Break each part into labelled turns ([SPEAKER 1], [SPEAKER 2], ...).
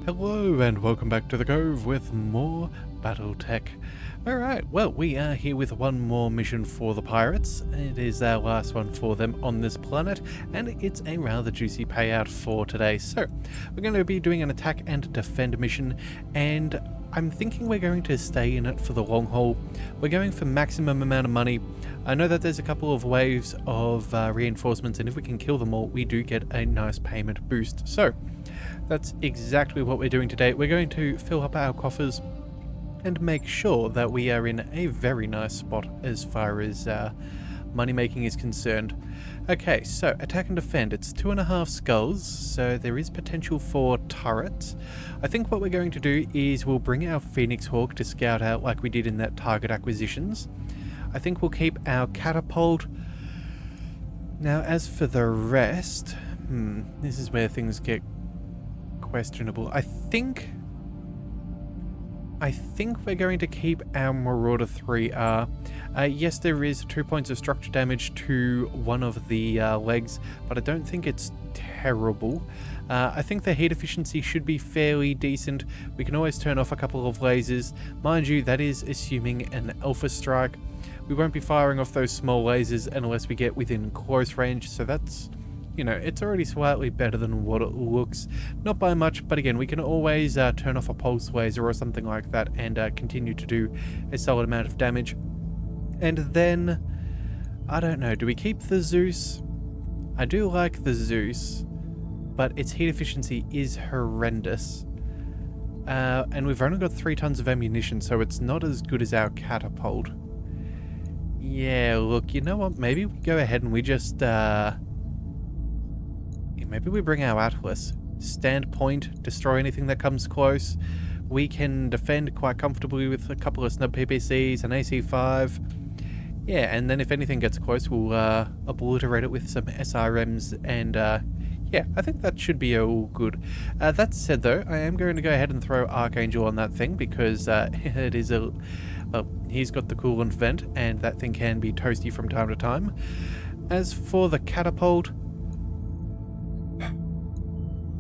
[SPEAKER 1] Hello and welcome back to the Cove with more BattleTech. Alright, well, we are here with one more mission for the pirates. It is our last one for them on this planet, and it's a rather juicy payout for today. So, we're going to be doing an attack and defend mission, and I'm thinking we're going to stay in it for the long haul. We're going for maximum amount of money. I know that there's a couple of waves of reinforcements, and if we can kill them all, we do get a nice payment boost. So, that's exactly what we're doing today. We're going to fill up our coffers and make sure that we are in a very nice spot as far as money making is concerned. Okay, so attack and defend. It's 2.5 skulls, so there is potential for turrets. I think what we're going to do is we'll bring our Phoenix Hawk to scout out like we did in that target acquisitions. I think we'll keep our catapult. Now, as for the rest, this is where things get questionable. I think we're going to keep our Marauder 3R. Yes, there is 2 points of structure damage to one of the legs, but I don't think it's terrible. I think the heat efficiency should be fairly decent. We can always turn off a couple of lasers. Mind you, that is assuming an alpha strike. We won't be firing off those small lasers unless we get within close range, so that's, you know, it's already slightly better than what it looks. Not by much, but again, we can always turn off a pulse laser or something like that and continue to do a solid amount of damage. And then, I don't know, do we keep the Zeus? I do like the Zeus, but its heat efficiency is horrendous. And we've only got 3 tons of ammunition, so it's not as good as our catapult. Yeah, look, you know what? Maybe we go ahead and we just, maybe we bring our Atlas. Stand point, destroy anything that comes close. We can defend quite comfortably with a couple of snub PPCs, an AC-5. Yeah, and then if anything gets close, we'll obliterate it with some SRMs, and yeah, I think that should be all good. That said though, I am going to go ahead and throw Archangel on that thing because it is a... well, he's got the coolant vent, and that thing can be toasty from time to time. As for the catapult,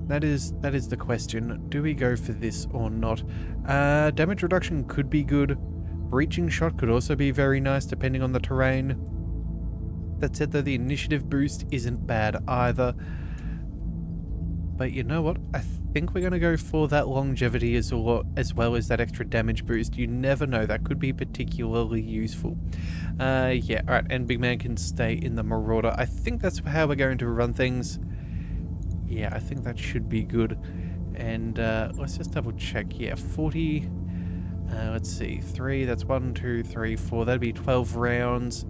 [SPEAKER 1] that is the question. Do we go for this or not? Damage reduction could be good. Breaching shot could also be very nice depending on the terrain. That said though, the initiative boost isn't bad either. But you know what? I think we're going to go for that longevity as well as that extra damage boost. You never know, that could be particularly useful. Yeah, alright, and Big Man can stay in the Marauder. I think that's how we're going to run things. Yeah, I think that should be good. And let's just double check. Yeah, 40. Let's see, 3. That's 1, 2, 3, 4. That'd be 12 rounds.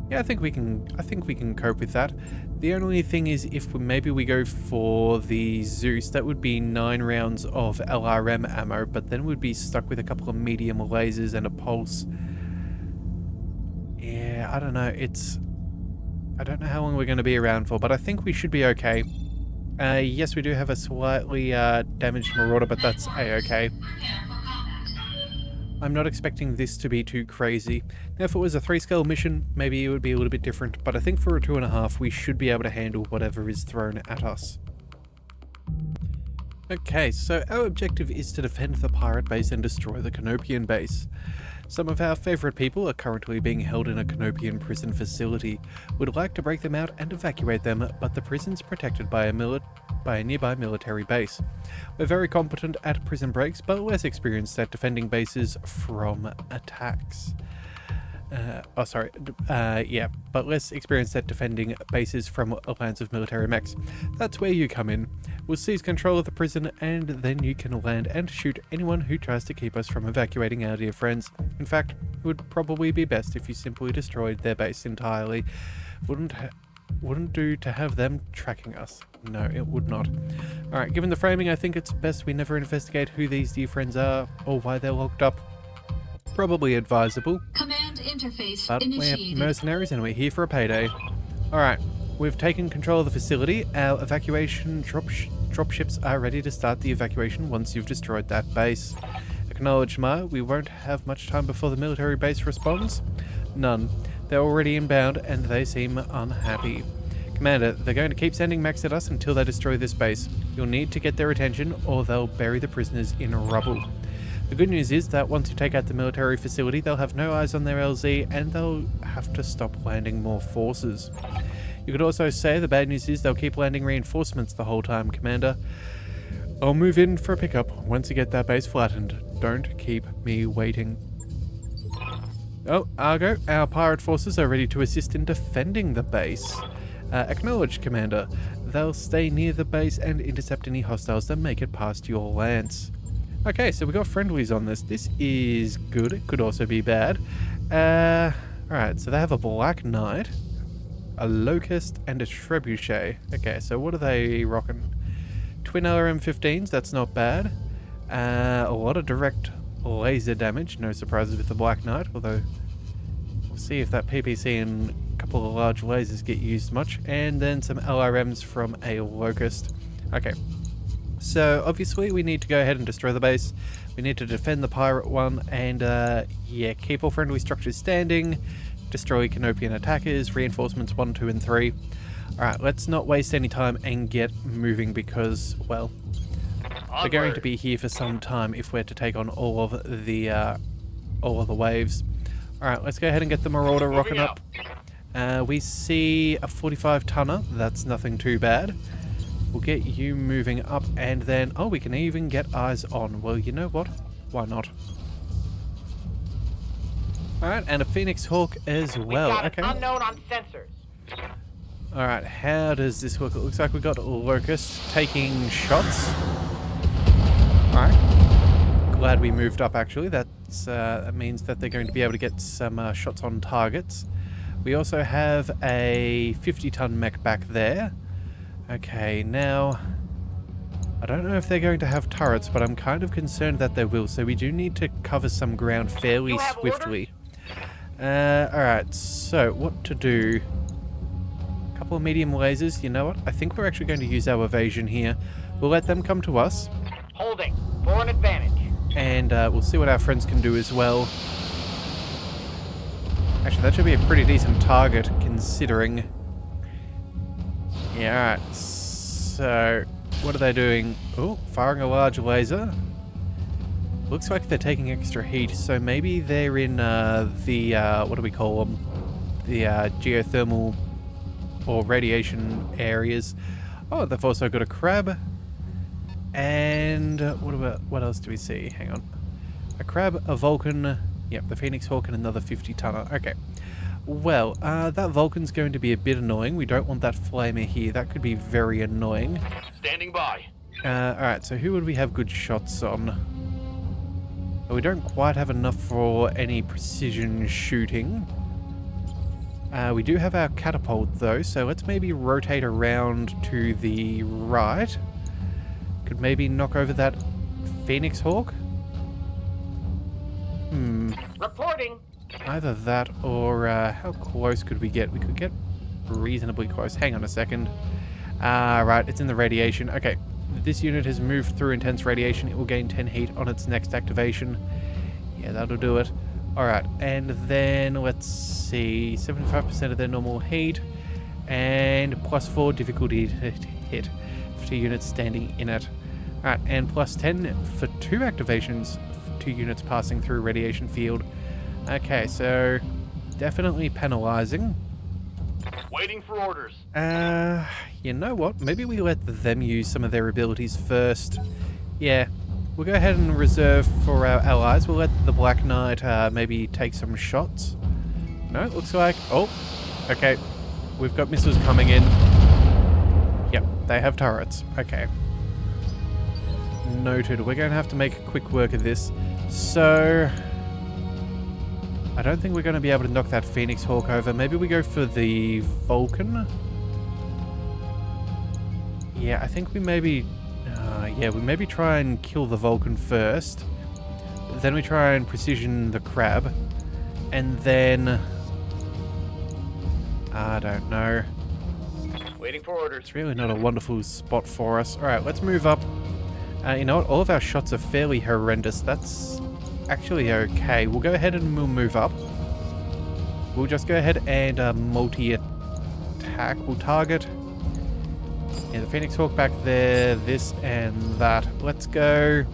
[SPEAKER 1] Yeah, I think we can cope with that. The only thing is, if maybe we go for the Zeus, that would be 9 rounds of LRM ammo, but then we'd be stuck with a couple of medium lasers and a pulse. Yeah, I don't know. I don't know how long we're going to be around for, but I think we should be okay. Yes, we do have a slightly damaged Marauder, but that's a-okay. I'm not expecting this to be too crazy. Now, if it was a 3-scale mission, maybe it would be a little bit different, but I think for a 2.5, we should be able to handle whatever is thrown at us. Okay, so our objective is to defend the pirate base and destroy the Canopian base. Some of our favourite people are currently being held in a Canopian prison facility. We'd like to break them out and evacuate them, but the prison's protected by a nearby military base. We're very competent at prison breaks, but less experienced at defending bases from attacks. Yeah, but less experienced at defending bases from a lance of military mechs. That's where you come in. We'll seize control of the prison, and then you can land and shoot anyone who tries to keep us from evacuating our dear friends. In fact, it would probably be best if you simply destroyed their base entirely. Wouldn't do to have them tracking us. No, it would not. Alright, given the framing, I think it's best we never investigate who these dear friends are or why they're locked up. Probably advisable.
[SPEAKER 2] Command interface
[SPEAKER 1] but
[SPEAKER 2] initiated.
[SPEAKER 1] We're mercenaries and we're here for a payday. Alright, we've taken control of the facility. Our evacuation dropships are ready to start the evacuation once you've destroyed that base. Acknowledged, Ma. We won't have much time before the military base responds. None. They're already inbound and they seem unhappy. Commander, they're going to keep sending mechs at us until they destroy this base. You'll need to get their attention or they'll bury the prisoners in rubble. The good news is that once you take out the military facility, they'll have no eyes on their LZ and they'll have to stop landing more forces. You could also say the bad news is they'll keep landing reinforcements the whole time, Commander. I'll move in for a pickup once you get that base flattened. Don't keep me waiting. Oh, Argo, our pirate forces are ready to assist in defending the base. Acknowledged, Commander. They'll stay near the base and intercept any hostiles that make it past your lands. Okay, so we got friendlies on this. This is good. It could also be bad. Alright, so they have a Black Knight, a Locust, and a Trebuchet. Okay, so what are they rocking? Twin LRM-15s, that's not bad. A lot of direct laser damage. No surprises with the Black Knight, although we'll see if that PPC and a couple of large lasers get used much. And then some LRMs from a Locust. Okay. So, obviously, we need to go ahead and destroy the base. We need to defend the pirate one, and, yeah, keep all friendly structures standing, destroy Canopian attackers, reinforcements 1, 2, and 3. Alright, let's not waste any time and get moving because, well, they're going to be here for some time if we're to take on all of the waves. Alright, let's go ahead and get the Marauder rocking up. We see a 45-tonner. That's nothing too bad. We'll get you moving up and then... Oh, we can even get eyes on. Well, you know what? Why not? Alright, and a Phoenix Hawk as well. Okay.
[SPEAKER 2] Unknown on sensors.
[SPEAKER 1] Alright, how does this work? It looks like we got Locust taking shots. Alright. Glad we moved up, actually. That means that they're going to be able to get some shots on targets. We also have a 50-ton mech back there. Okay, now, I don't know if they're going to have turrets, but I'm kind of concerned that they will, so we do need to cover some ground fairly swiftly. Alright, so what to do? A couple of medium lasers, you know what? I think we're actually going to use our evasion here. We'll let them come to us.
[SPEAKER 2] Holding, for an advantage.
[SPEAKER 1] And we'll see what our friends can do as well. Actually, that should be a pretty decent target, considering... Yeah, alright, so what are they doing? Oh, firing a large laser. Looks like they're taking extra heat, so maybe they're in what do we call them? The geothermal or radiation areas. Oh, they've also got a crab. And what else do we see? Hang on. A crab, a Vulcan, yep, the Phoenix Hawk and another 50-tonner. Okay. Well, that Vulcan's going to be a bit annoying. We don't want that flamer here. That could be very annoying.
[SPEAKER 2] Standing by.
[SPEAKER 1] Alright, so who would we have good shots on? Well, we don't quite have enough for any precision shooting. We do have our catapult, though, so let's maybe rotate around to the right. Could maybe knock over that Phoenix Hawk?
[SPEAKER 2] Reporting.
[SPEAKER 1] Either that or how close could we get? We could get reasonably close. Hang on a second. Right, it's in the radiation. Okay, this unit has moved through intense radiation. It will gain 10 heat on its next activation. Yeah, that'll do it. Alright, and then let's see. 75% of their normal heat and +4 difficulty to hit for 2 units standing in it. Alright, and +10 for 2 activations for 2 units passing through radiation field. Okay, so definitely penalizing.
[SPEAKER 2] Waiting for orders.
[SPEAKER 1] You know what? Maybe we let them use some of their abilities first. Yeah, we'll go ahead and reserve for our allies. We'll let the Black Knight maybe take some shots. No, it looks like... Oh, okay. We've got missiles coming in. Yep, they have turrets. Okay. Noted. We're going to have to make quick work of this. So... I don't think we're going to be able to knock that Phoenix Hawk over. Maybe we go for the Vulcan? Yeah, I think we maybe... yeah, we maybe try and kill the Vulcan first. Then we try and precision the crab. And then... I don't know.
[SPEAKER 2] Waiting for orders.
[SPEAKER 1] It's really not a wonderful spot for us. Alright, let's move up. You know what? All of our shots are fairly horrendous. That's... actually okay. We'll go ahead and we'll move up. We'll just go ahead and multi-attack attack. We'll target. Yeah, the Phoenix Hawk back there, this and that. Let's go.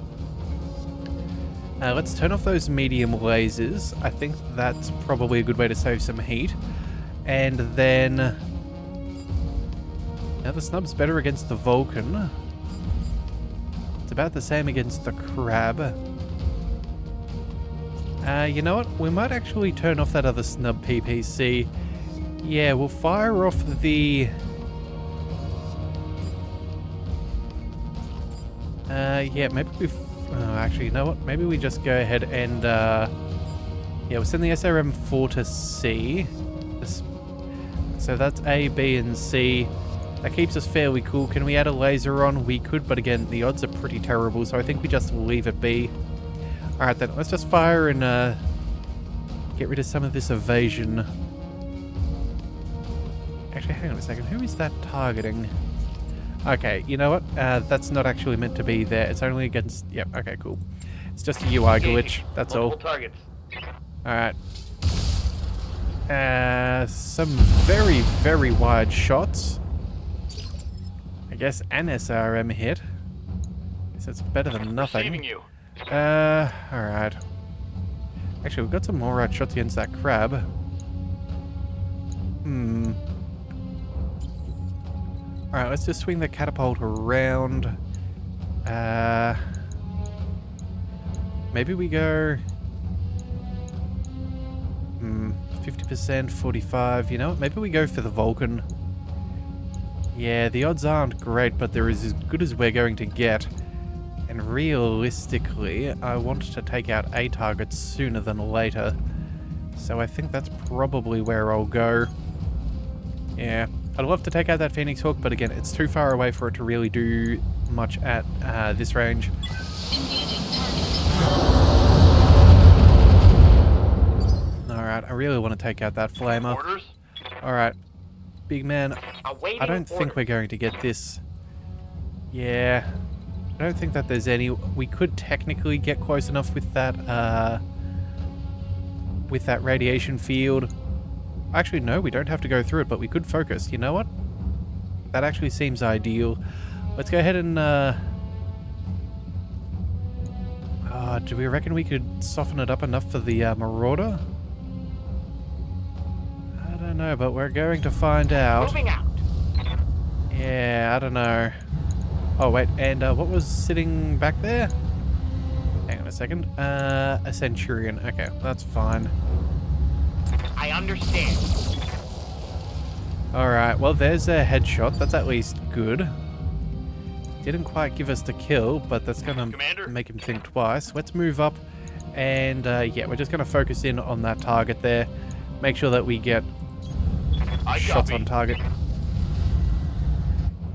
[SPEAKER 1] Let's turn off those medium lasers. I think that's probably a good way to save some heat. And then... Now the snub's better against the Vulcan. It's about the same against the crab. You know what? We might actually turn off that other snub PPC. Yeah, we'll fire off the... yeah, maybe we... actually, you know what? Maybe we just go ahead and... yeah, we'll send the SRM-4 to C. So that's A, B, and C. That keeps us fairly cool. Can we add a laser on? We could, but again, the odds are pretty terrible, so I think we just leave it be. Alright then, let's just fire and get rid of some of this evasion. Actually, hang on a second. Who is that targeting? Okay, you know what? That's not actually meant to be there. It's only against... Yep, okay, cool. It's just a UI glitch, that's all.
[SPEAKER 2] Targets.
[SPEAKER 1] Alright. Some very, very wide shots. I guess an SRM hit. Guess it's better than nothing.
[SPEAKER 2] Receiving you.
[SPEAKER 1] Alright. Actually, we've got some more right shots against that crab. Alright, let's just swing the catapult around. Maybe we go... 50%, 45, you know what? Maybe we go for the Vulcan. Yeah, the odds aren't great, but they're as good as we're going to get. And realistically, I want to take out a target sooner than later. So I think that's probably where I'll go. Yeah, I'd love to take out that Phoenix Hawk, but again, it's too far away for it to really do much at this range. Alright, I really want to take out that flamer. Alright, big man, I don't think we're going to get this. Yeah, I don't think that there's any... We could technically get close enough with that radiation field. Actually, no, we don't have to go through it, but we could focus. You know what? That actually seems ideal. Let's go ahead and... do we reckon we could soften it up enough for the Marauder? I don't know, but we're going to find out.
[SPEAKER 2] Moving out.
[SPEAKER 1] Yeah, I don't know. Oh, wait, and what was sitting back there? Hang on a second. A Centurion. Okay, that's fine.
[SPEAKER 2] I understand.
[SPEAKER 1] Alright, well, there's a headshot. That's at least good. Didn't quite give us the kill, but that's going to make him think twice. Let's move up, and yeah, we're just going to focus in on that target there. Make sure that we get shots on target.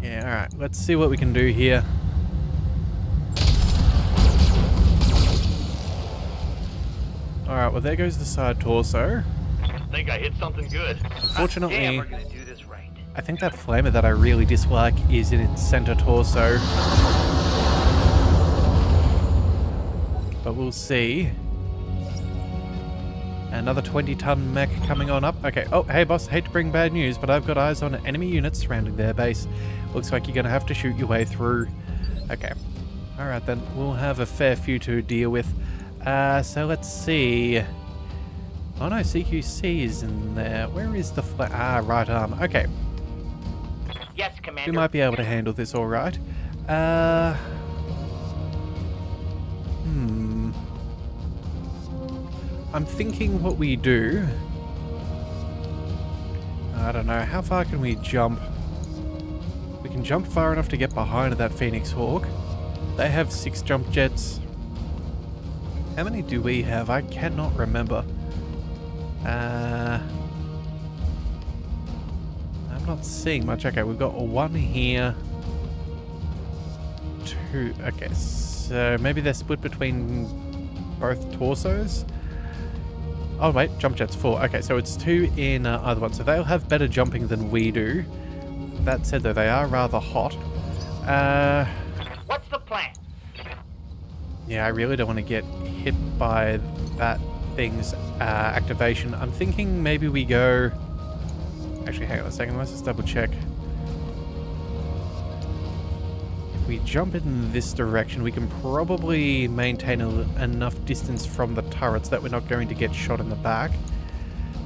[SPEAKER 1] Yeah, alright, let's see what we can do here. Alright, well, there goes the side torso.
[SPEAKER 2] I think I hit something good.
[SPEAKER 1] Unfortunately,
[SPEAKER 2] damn, we're gonna do this right.
[SPEAKER 1] I think that flamer that I really dislike is in its center torso. But we'll see. Another 20-ton mech coming on up. Okay, oh, hey boss, hate to bring bad news, but I've got eyes on enemy units surrounding their base. Looks like you're gonna have to shoot your way through. Okay. Alright then, we'll have a fair few to deal with. So let's see. Oh no, CQC is in there. Where is the right arm. Okay.
[SPEAKER 2] Yes, Commander.
[SPEAKER 1] We might be able to handle this alright. I'm thinking what we do... I don't know, how far can we jump? We can jump far enough to get behind that Phoenix Hawk. They have 6 jump jets. How many do we have? I cannot remember. I'm not seeing much. Okay, we've got 1 here. 2. Okay, so maybe they're split between both torsos? Oh wait, jump jet's 4. Okay, so it's 2 in either one. So they'll have better jumping than we do. That said though, they are rather hot.
[SPEAKER 2] What's the plan?
[SPEAKER 1] Yeah, I really don't want to get hit by that thing's activation. I'm thinking maybe we go... Actually, hang on a second. Let's just double check. If we jump in this direction, we can probably maintain enough distance from the turrets that we're not going to get shot in the back.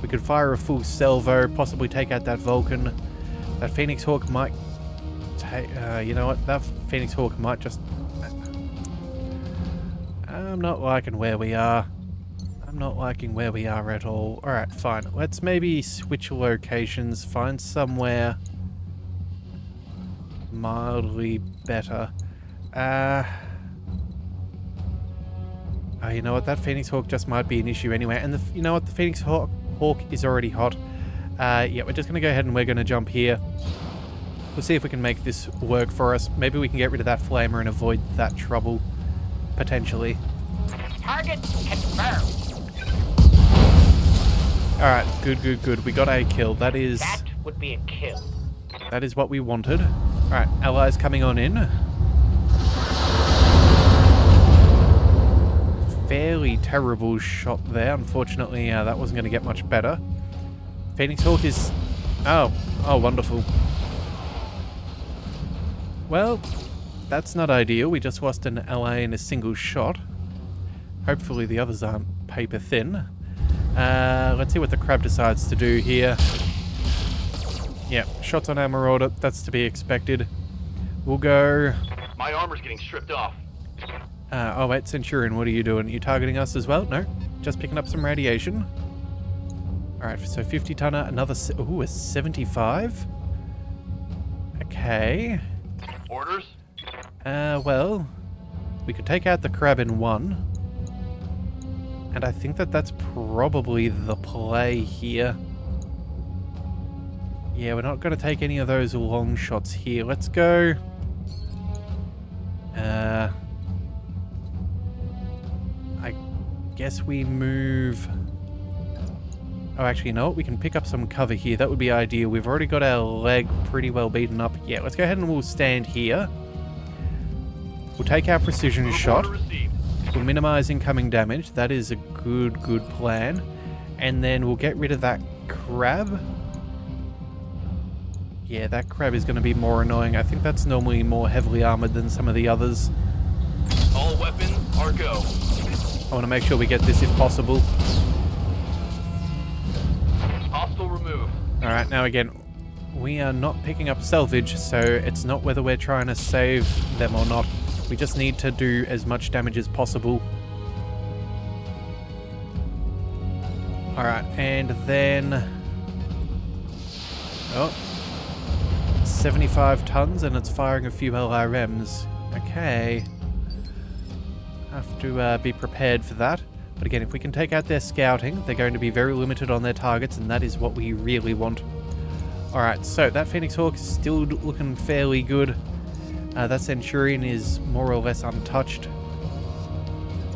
[SPEAKER 1] We could fire a full salvo, possibly take out that Vulcan. That Phoenix Hawk might take... you know what? That Phoenix Hawk might just... I'm not liking where we are. I'm not liking where we are at all. Alright, fine. Let's maybe switch locations. Find somewhere mildly better. You know what? That Phoenix Hawk just might be an issue anyway. And you know what? The Phoenix Hawk is already hot. Yeah, we're just going to go ahead and we're going to jump here. We'll see if we can make this work for us. Maybe we can get rid of that flamer and avoid that trouble. Potentially.
[SPEAKER 2] Target confirmed.
[SPEAKER 1] Alright, good. We got a kill. That
[SPEAKER 2] would be a kill.
[SPEAKER 1] That is what we wanted. Alright, allies coming on in. Fairly terrible shot there. Unfortunately, that wasn't going to get much better. Phoenix Hawk is... Oh, wonderful. Well, that's not ideal. We just lost an ally in a single shot. Hopefully the others aren't paper thin. Let's see what the crab decides to do here. Yeah, shots on our Marauder. That's to be expected. We'll go...
[SPEAKER 2] My armor's getting stripped off.
[SPEAKER 1] Oh wait, Centurion, what are you doing? Are you targeting us as well? No? Just picking up some radiation. Alright, so 50 tonner, another... Ooh, a 75? Okay.
[SPEAKER 2] Orders?
[SPEAKER 1] Well... We could take out the crab in one. And I think that's probably the play here. Yeah, we're not going to take any of those long shots here. Let's go... I guess we move... Oh, actually, you know what? We can pick up some cover here. That would be ideal. We've already got our leg pretty well beaten up. Yeah, let's go ahead and we'll stand here. We'll take our precision shot. We'll minimize incoming damage. That is a good plan. And then we'll get rid of that crab. Yeah, that crab is going to be more annoying. I think that's normally more heavily armored than some of the others.
[SPEAKER 2] All weapons are go.
[SPEAKER 1] I want to make sure we get this if possible.
[SPEAKER 2] Hostile remove.
[SPEAKER 1] Alright, now again, we are not picking up salvage, so it's not whether we're trying to save them or not. We just need to do as much damage as possible. Alright, and then... Oh. 75 tons, and it's firing a few LRMs. Okay. Have to be prepared for that. But again, if we can take out their scouting, they're going to be very limited on their targets, and that is what we really want. Alright, so that Phoenix Hawk is still looking fairly good. That Centurion is more or less untouched.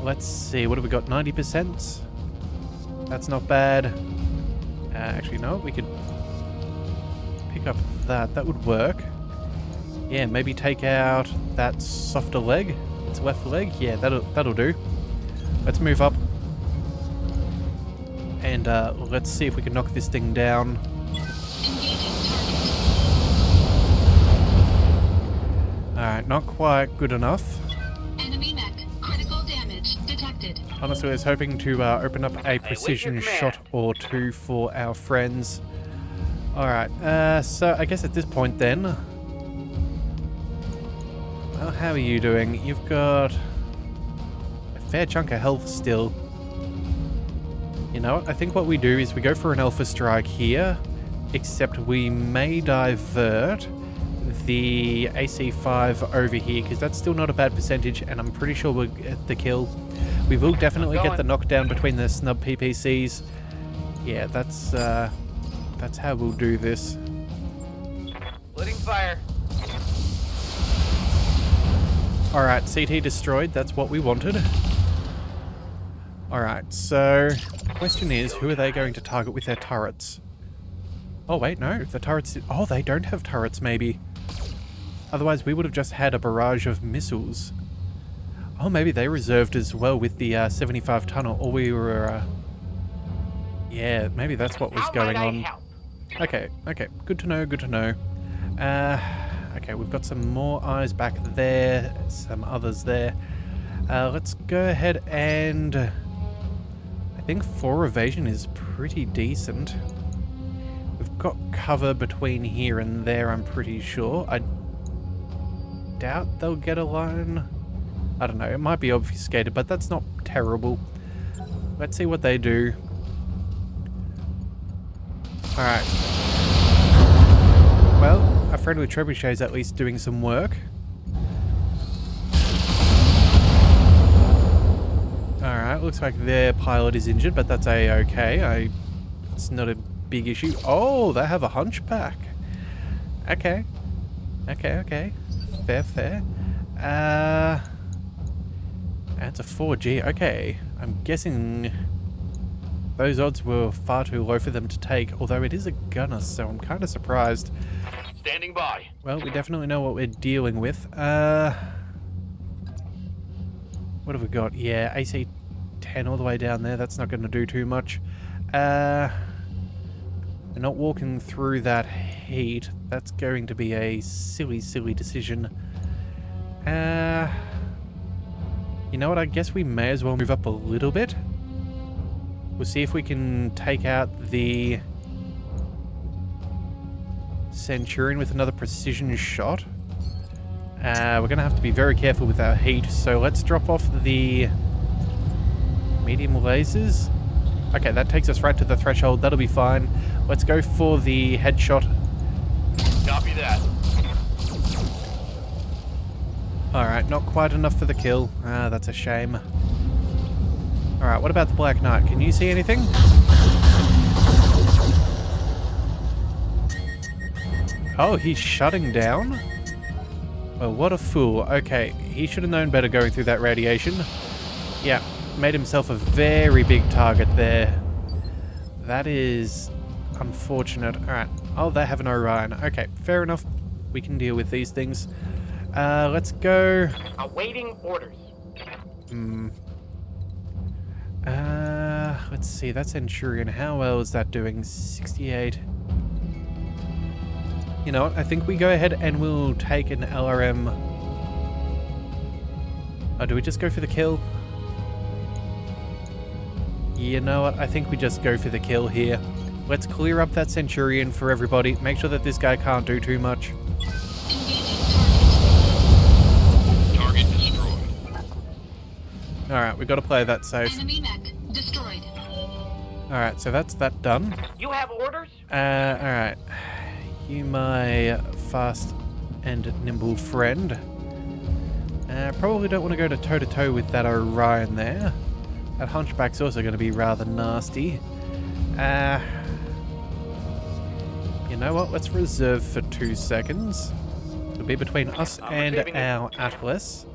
[SPEAKER 1] Let's see, what have we got? 90%? That's not bad. Actually, no, we could pick up that. That would work. Yeah, maybe take out that softer leg. Its left leg. Yeah, that'll do. Let's move up. And let's see if we can knock this thing down. Alright, not quite good enough.
[SPEAKER 3] Enemy mech. Critical damage detected.
[SPEAKER 1] Honestly, I was hoping to open up a precision shot or two for our friends. Alright, so I guess at this point then... Well, how are you doing? You've got a fair chunk of health still. You know what? I think what we do is we go for an alpha strike here, except we may divert the AC5 over here, because that's still not a bad percentage, and I'm pretty sure we'll get the kill. We will definitely get the knockdown between the snub PPCs. Yeah, that's how we'll do this.
[SPEAKER 2] Splitting fire.
[SPEAKER 1] Alright, CT destroyed. That's what we wanted. Alright, so the question is, who are they going to target with their turrets? Oh wait, no, the turrets... Oh, they don't have turrets, maybe. Otherwise, we would have just had a barrage of missiles. Oh, maybe they reserved as well with the 75 tunnel, or we were... Yeah, maybe that's what was going on. Okay, okay. Good to know, good to know. Okay, we've got some more eyes back there, some others there. Let's go ahead and... I think 4 evasion is pretty decent. We've got cover between here and there, I'm pretty sure. I doubt they'll get a line. I don't know, it might be obfuscated, but that's not terrible. Let's see what they do. Alright. Well, a friendly trebuchet is at least doing some work. Alright, looks like their pilot is injured, but that's a-okay. It's not a big issue. Oh, they have a hunchback. Okay. Okay. Fair. That's a 4G. Okay. I'm guessing those odds were far too low for them to take, although it is a gunner, so I'm kind of surprised.
[SPEAKER 2] Standing by.
[SPEAKER 1] Well, we definitely know what we're dealing with. What have we got? Yeah, AC-10 all the way down there. That's not going to do too much. We're not walking through that heat. That's going to be a silly decision. You know what? I guess we may as well move up a little bit. We'll see if we can take out the Centurion with another precision shot. We're going to have to be very careful with our heat, so let's drop off the medium lasers. Okay, that takes us right to the threshold. That'll be fine. Let's go for the headshot.
[SPEAKER 2] Copy that.
[SPEAKER 1] Alright, not quite enough for the kill. That's a shame. Alright, what about the Black Knight? Can you see anything? Oh, he's shutting down? Well, what a fool. Okay, he should have known better going through that radiation. Yeah, made himself a very big target there. That is unfortunate. Alright. Oh, they have an Orion. Okay, fair enough. We can deal with these things. Let's go...
[SPEAKER 2] Awaiting orders.
[SPEAKER 1] Let's see. That Centurion, how well is that doing? 68. You know what? I think we go ahead and we'll take an LRM. Oh, do we just go for the kill? You know what? I think we just go for the kill here. Let's clear up that Centurion for everybody. Make sure that this guy can't do too much.
[SPEAKER 2] Target destroyed.
[SPEAKER 1] Alright, we've got to play that safe.
[SPEAKER 3] Enemy mech destroyed.
[SPEAKER 1] Alright, so that's that done.
[SPEAKER 2] You have orders?
[SPEAKER 1] Alright. You, my fast and nimble friend. Probably don't want to go to toe-to-toe with that Orion there. That Hunchback's also going to be rather nasty. You know what? Let's reserve for 2 seconds. It'll be between us and our Atlas.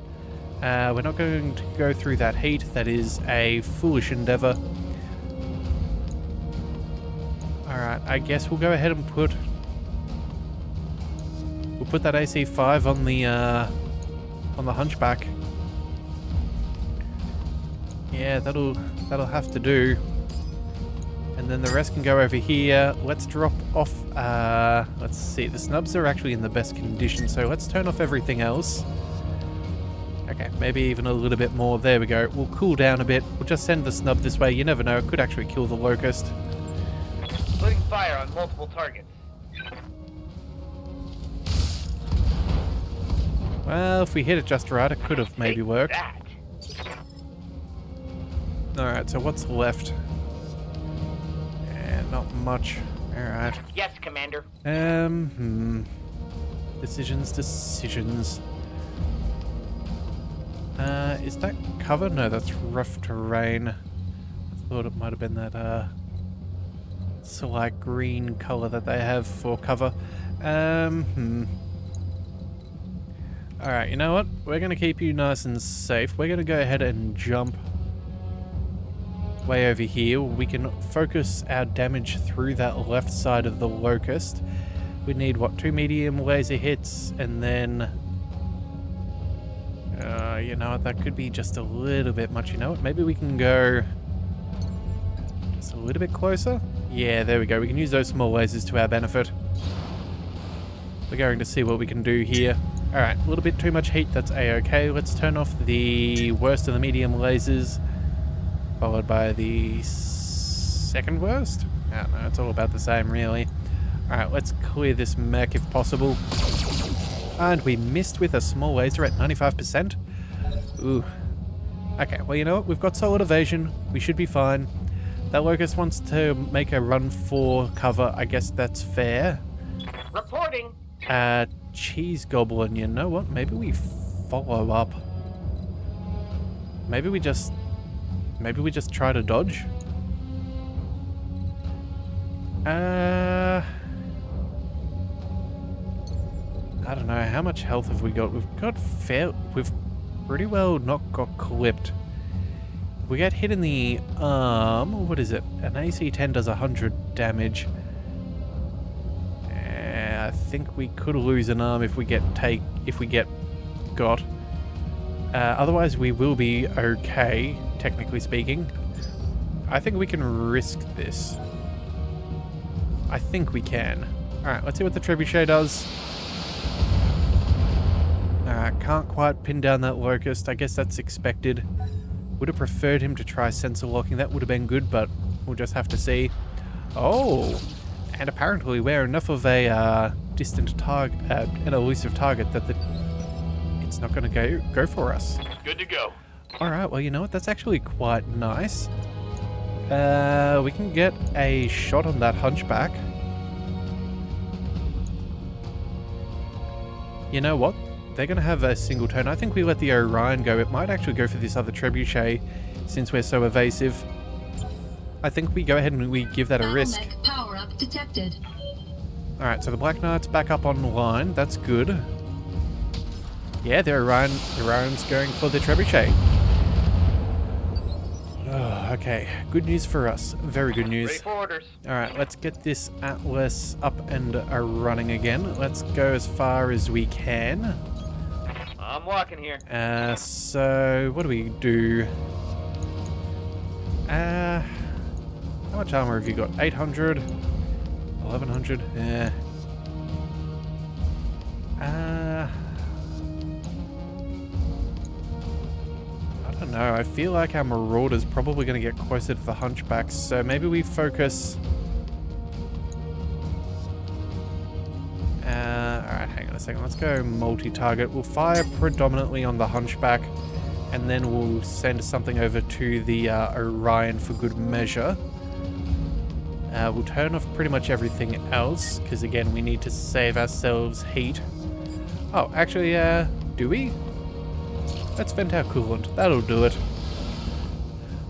[SPEAKER 1] We're not going to go through that heat. That is a foolish endeavor. Alright, I guess we'll go ahead and put that AC-5 on the Hunchback. Yeah, that'll have to do. And then the rest can go over here. Let's drop off, let's see, the snubs are actually in the best condition, so let's turn off everything else. Okay, maybe even a little bit more. There we go. We'll cool down a bit. We'll just send the snub this way. You never know, it could actually kill the Locust.
[SPEAKER 2] Putting fire on multiple targets.
[SPEAKER 1] Well, if we hit it just right, it could have maybe worked. Alright, so what's left? Not much. Alright.
[SPEAKER 2] Yes, Commander.
[SPEAKER 1] Decisions. Is that cover? No, that's rough terrain. I thought it might have been that, slight green color that they have for cover. Alright, you know what? We're going to keep you nice and safe. We're going to go ahead and jump way over here. We can focus our damage through that left side of the Locust. We need, what, 2 medium laser hits, and then... you know what, that could be just a little bit much. You know what, maybe we can go just a little bit closer? Yeah, there we go. We can use those small lasers to our benefit. We're going to see what we can do here. Alright, a little bit too much heat. That's a-okay. Let's turn off the worst of the medium lasers, followed by the second worst. I don't know, it's all about the same, really. Alright, let's clear this mech if possible. And we missed with a small laser at 95%. Ooh. Okay, well, you know what? We've got solid evasion. We should be fine. That Locust wants to make a run for cover. I guess that's fair.
[SPEAKER 2] Reporting.
[SPEAKER 1] Cheese Goblin, you know what? Maybe we follow up. Maybe we just try to dodge. I don't know. How much health have we got? We've pretty well not got clipped. If we get hit in the arm, what is it? An AC-10 does 100 damage. I think we could lose an arm if we get got. Otherwise, we will be okay, technically speaking. I think we can risk this. I think we can. Alright, let's see what the Trebuchet does. Can't quite pin down that Locust. I guess that's expected. Would have preferred him to try sensor locking. That would have been good, but we'll just have to see. Oh! And apparently we're enough of a distant target, an elusive target, that it's not going to go for us.
[SPEAKER 2] Good to go.
[SPEAKER 1] Alright, well, you know what? That's actually quite nice. We can get a shot on that Hunchback. You know what? They're going to have a single turn. I think we let the Orion go. It might actually go for this other Trebuchet since we're so evasive. I think we go ahead and we give that a risk.
[SPEAKER 3] BattleTech power-up detected.
[SPEAKER 1] Alright, so the Black Knight's back up online. That's good. Yeah, the Orion's going for the Trebuchet. Oh, okay. Good news for us. Very good news.
[SPEAKER 2] Ready for orders.
[SPEAKER 1] Alright, let's get this Atlas up and running again. Let's go as far as we can.
[SPEAKER 2] I'm walking here.
[SPEAKER 1] So what do we do? How much armor have you got? 800? 1100? Yeah. I don't know. I feel like our Marauder's probably going to get closer to the Hunchbacks, so maybe we focus... Alright, hang on a second. Let's go multi-target. We'll fire predominantly on the Hunchback, and then we'll send something over to the Orion for good measure. We'll turn off pretty much everything else, because again, we need to save ourselves heat. Oh, actually, do we? Let's vent our coolant. That'll do it.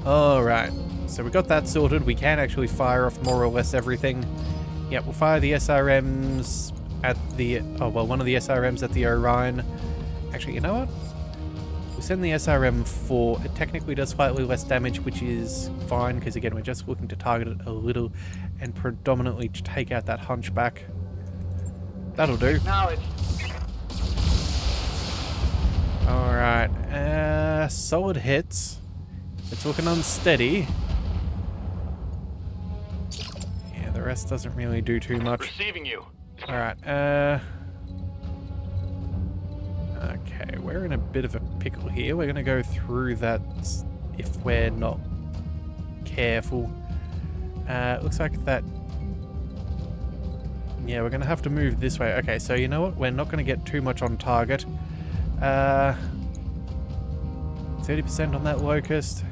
[SPEAKER 1] Alright, so we got that sorted. We can actually fire off more or less everything. Yeah, we'll fire the SRMs at the... Oh, well, one of the SRMs at the Orion. Actually, you know what? We'll send the SRM-4. It technically does slightly less damage, which is fine, because again, we're just looking to target it a little and predominantly to take out that Hunchback. That'll do.
[SPEAKER 2] Knowledge.
[SPEAKER 1] Alright, solid hits. It's looking unsteady. Yeah, the rest doesn't really do too much.
[SPEAKER 2] Receiving you.
[SPEAKER 1] Alright, okay, we're in a bit of a pickle here. We're gonna go through that if we're not careful. Looks like that... Yeah, we're gonna have to move this way. Okay, so you know what? We're not gonna get too much on target. 30% on that Locust.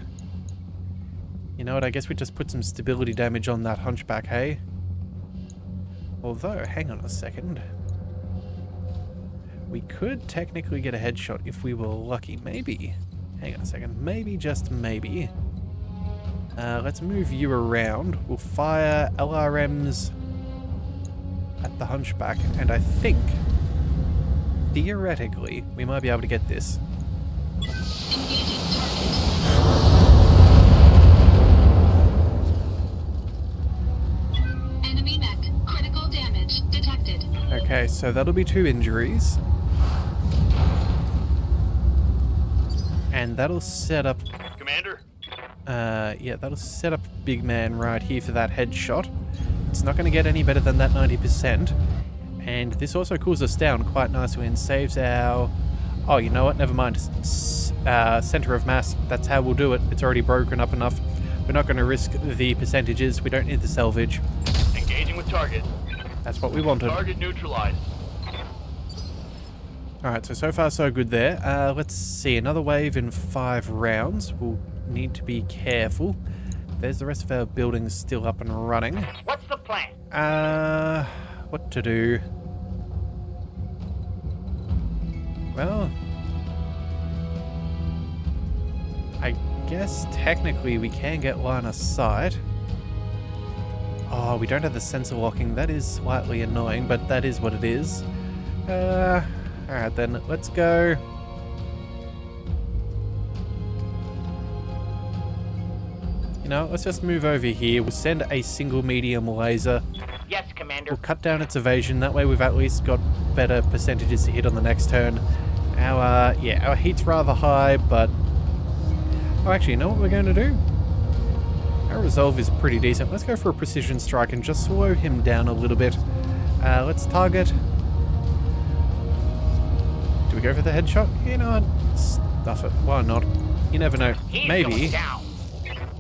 [SPEAKER 1] You know what? I guess we just put some stability damage on that Hunchback, hey? Although, hang on a second. We could technically get a headshot if we were lucky. Maybe. Hang on a second. Maybe, just maybe. Let's move you around. We'll fire LRMs at the Hunchback, and I think, theoretically, we might be able to get this.
[SPEAKER 3] Engaging target. Enemy mech. Critical damage detected.
[SPEAKER 1] Okay, so that'll be 2 injuries. And that'll set up...
[SPEAKER 2] Commander.
[SPEAKER 1] Yeah, that'll set up big man right here for that headshot. It's not going to get any better than that 90%. And this also cools us down quite nicely and saves our... Oh, you know what? Never mind. Center of mass. That's how we'll do it. It's already broken up enough. We're not going to risk the percentages. We don't need the salvage.
[SPEAKER 2] Engaging with target.
[SPEAKER 1] That's what we wanted.
[SPEAKER 2] Target neutralized.
[SPEAKER 1] Alright, so far so good there. Let's see. Another wave in 5 rounds. We'll need to be careful. There's the rest of our buildings still up and running.
[SPEAKER 2] What's the plan?
[SPEAKER 1] What to do? Well, I guess technically we can get line of sight. Oh, we don't have the sensor locking. That is slightly annoying, but that is what it is. Alright then, let's go. You know, let's just move over here. We'll send a single medium laser.
[SPEAKER 2] Yes, Commander.
[SPEAKER 1] We'll cut down its evasion. That way we've at least got better percentages to hit on the next turn. Our heat's rather high, but... Oh, actually, you know what we're going to do? Our resolve is pretty decent. Let's go for a precision strike and just slow him down a little bit. Let's target... Do we go for the headshot? You know what? Stuff it. Why not? You never know.
[SPEAKER 2] He's
[SPEAKER 1] Maybe.
[SPEAKER 2] going down.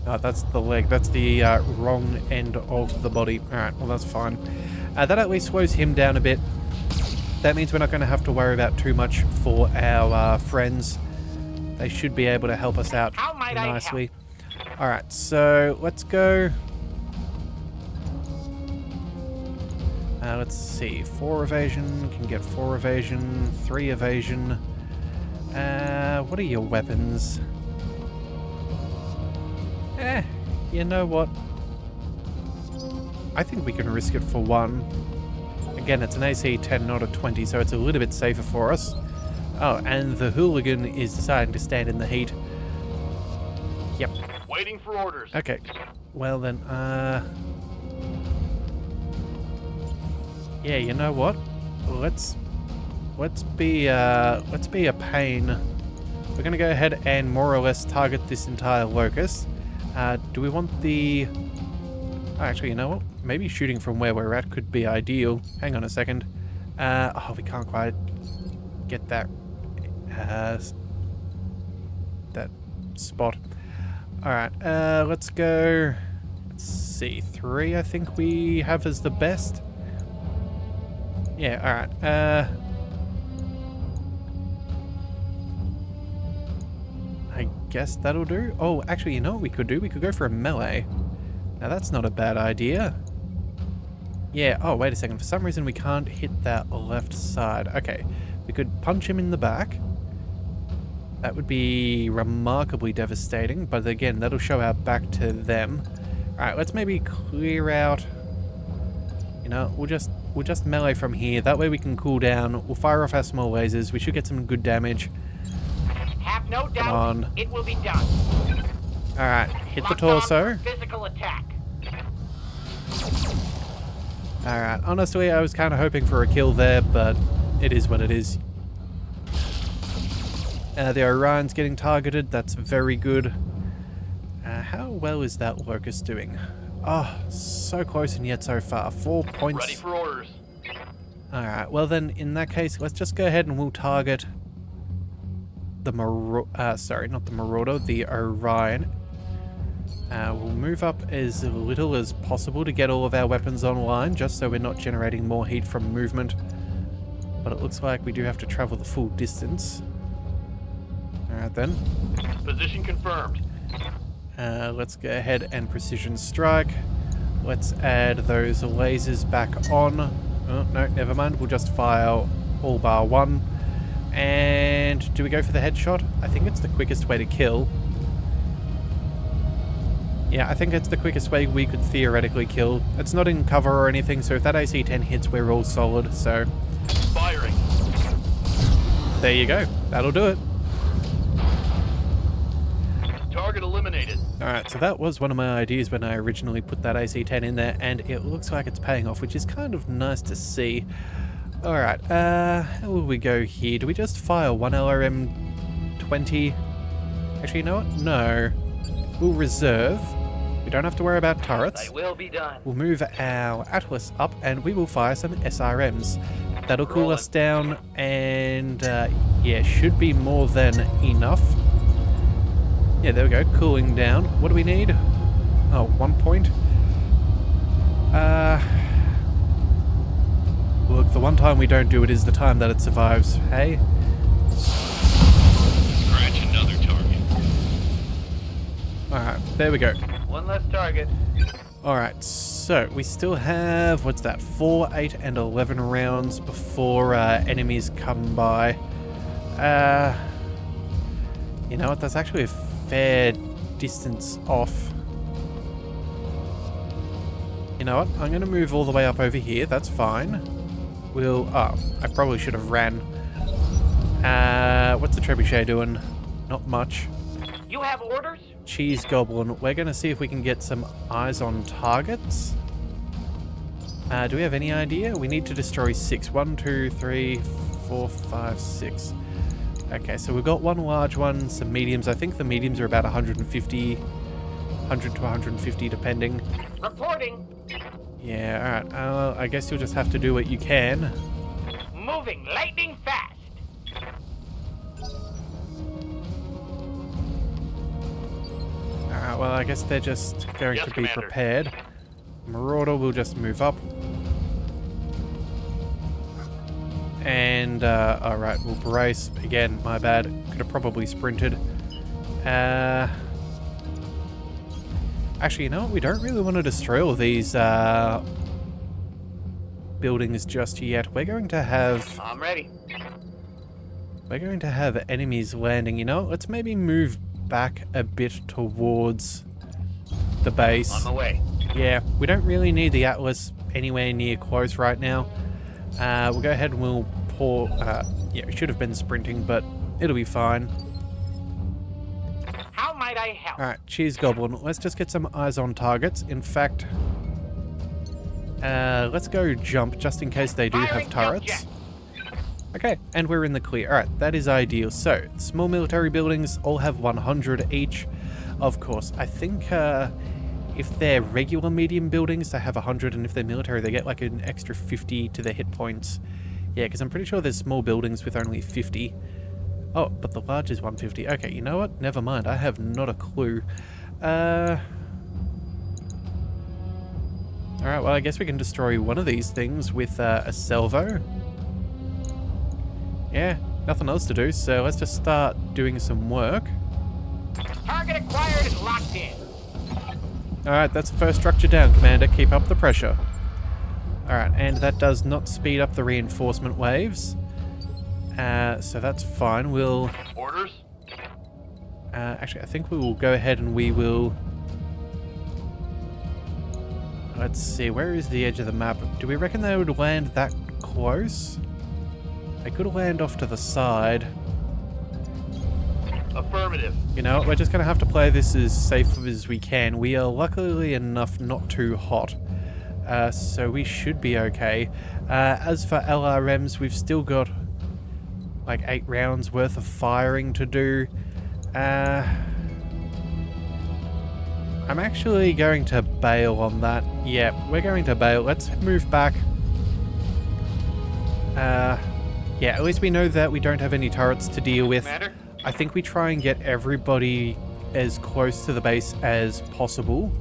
[SPEAKER 1] Oh, that's the leg. That's the wrong end of the body. Alright, well that's fine. That at least slows him down a bit. That means we're not going to have to worry about too much for our friends. They should be able to help us out
[SPEAKER 2] How might I
[SPEAKER 1] nicely. Alright, so let's go... let's see. 4 evasion. Can get 4 evasion. 3 evasion. What are your weapons? You know what? I think we can risk it for 1. Again, it's an AC 10, not a 20, so it's a little bit safer for us. Oh, and the hooligan is deciding to stand in the heat. Yep.
[SPEAKER 2] Waiting for orders.
[SPEAKER 1] Okay. Well then, yeah, you know what? Let's be a pain. We're gonna go ahead and more or less target this entire locus. Do we want the... Oh, actually, you know what? Maybe shooting from where we're at could be ideal. Hang on a second. Oh, we can't quite get that that spot. Alright, let's go... Let's see, 3 I think we have as the best. Yeah, alright. I guess that'll do. Oh, actually, you know what we could do? We could go for a melee. Now, that's not a bad idea. Yeah, oh, wait a second. For some reason, we can't hit that left side. Okay, we could punch him in the back. That would be remarkably devastating, but again, that'll show our back to them. Alright, let's maybe clear out... You know, we'll just melee from here. That way we can cool down. We'll fire off our small lasers. We should get some good damage.
[SPEAKER 2] Have no doubt.
[SPEAKER 1] Come on.
[SPEAKER 2] It will be done.
[SPEAKER 1] Alright, hit the
[SPEAKER 2] Locked on
[SPEAKER 1] torso.
[SPEAKER 2] for physical attack.
[SPEAKER 1] Alright, honestly, I was kind of hoping for a kill there, but it is what it is. The Orion's getting targeted. That's very good. How well is that Locust doing? Oh, so close and yet so far. 4 points.
[SPEAKER 2] Ready for orders.
[SPEAKER 1] Alright, well then, in that case, let's just go ahead and we'll target the sorry, not the Marauder, the Orion. We'll move up as little as possible to get all of our weapons online, just so we're not generating more heat from movement. But it looks like we do have to travel the full distance. Alright then.
[SPEAKER 2] Position confirmed.
[SPEAKER 1] Let's go ahead and precision strike. Let's add those lasers back on. Oh, no, never mind. We'll just fire all bar 1. And do we go for the headshot? I think it's the quickest way to kill. Yeah, I think it's the quickest way we could theoretically kill. It's not in cover or anything, so if that AC 10 hits, we're all solid, so...
[SPEAKER 2] Firing.
[SPEAKER 1] There you go. That'll do it.
[SPEAKER 2] Target eliminated.
[SPEAKER 1] Alright, so that was one of my ideas when I originally put that AC 10 in there, and it looks like it's paying off, which is kind of nice to see. Alright, how will we go here? Do we just fire one LRM 20? Actually, you know what? No. we'll reserve. We don't have to worry about turrets.
[SPEAKER 2] I will be done.
[SPEAKER 1] We'll move our Atlas up and we will fire some SRMs. That'll cool us down and yeah, should be more than enough. Yeah, there we go, cooling down. What do we need? Oh, 1 point. Look, the one time we don't do it is the time that it survives. Hey?
[SPEAKER 2] Scratch another target.
[SPEAKER 1] Alright, there we go.
[SPEAKER 2] One less target.
[SPEAKER 1] Alright, so we still have, what's that, 4, 8, and 11 rounds before enemies come by. You know what, that's actually a fair distance off. You know what, I'm going to move all the way up over here, that's fine. I probably should have ran. What's the trebuchet doing? Not much.
[SPEAKER 2] You have orders?
[SPEAKER 1] Cheese Goblin. We're going to see if we can get some eyes on targets. Do we have any idea? We need to destroy 6. 1, 2, 3, 4, 5, 6. Okay, so we've got one large one, some mediums. I think the mediums are about 150, 100 to 150 depending.
[SPEAKER 2] Reporting.
[SPEAKER 1] Yeah, alright. I guess you'll just have to do what you can.
[SPEAKER 2] Moving lightning fast.
[SPEAKER 1] Alright, well, I guess they're just going to be
[SPEAKER 2] Commander.
[SPEAKER 1] prepared. Marauder will just move up. And, alright, we'll brace. Again, my bad. Could have probably sprinted. Actually, you know what? We don't really want to destroy all these, buildings just yet. We're going to have...
[SPEAKER 2] I'm ready.
[SPEAKER 1] We're going to have enemies landing. You know, let's maybe move back a bit towards the base.
[SPEAKER 2] On my way.
[SPEAKER 1] Yeah, we don't really need the Atlas anywhere near close right now. We'll go ahead and we'll pour... yeah, we should have been sprinting, but it'll be fine.
[SPEAKER 2] How might I help?
[SPEAKER 1] Alright, cheers, Goblin. Let's just get some eyes on targets. In fact, let's go jump just in case they do have turrets. Okay, and we're in the clear. Alright, that is ideal. So, small military buildings all have 100 each. Of course, I think if they're regular medium buildings, they have 100, and if they're military, they get like an extra 50 to their hit points. Yeah, because I'm pretty sure there's small buildings with only 50. Oh, but the large is 150. Okay, you know what? Never mind. I have not a clue. Alright, well, I guess we can destroy one of these things with a salvo. Yeah, nothing else to do, so let's just start doing some work.
[SPEAKER 2] Target acquired and locked in.
[SPEAKER 1] Alright, that's the first structure down, Commander. Keep up the pressure. Alright, and that does not speed up the reinforcement waves. So that's fine. We'll...
[SPEAKER 2] Orders?
[SPEAKER 1] actually, I think we will go ahead and we will... Let's see, where is the edge of the map? Do we reckon they would land that close? They could land off to the side.
[SPEAKER 2] Affirmative.
[SPEAKER 1] You know, we're just going to have to play this as safe as we can. We are luckily enough not too hot. So we should be okay. As for LRMs, we've still got like 8 rounds worth of firing to do. I'm actually going to bail on that. Yeah, we're going to bail. Let's move back. Yeah, at least we know that we don't have any turrets to deal with.
[SPEAKER 2] Commander?
[SPEAKER 1] I think we try and get everybody as close to the base as possible.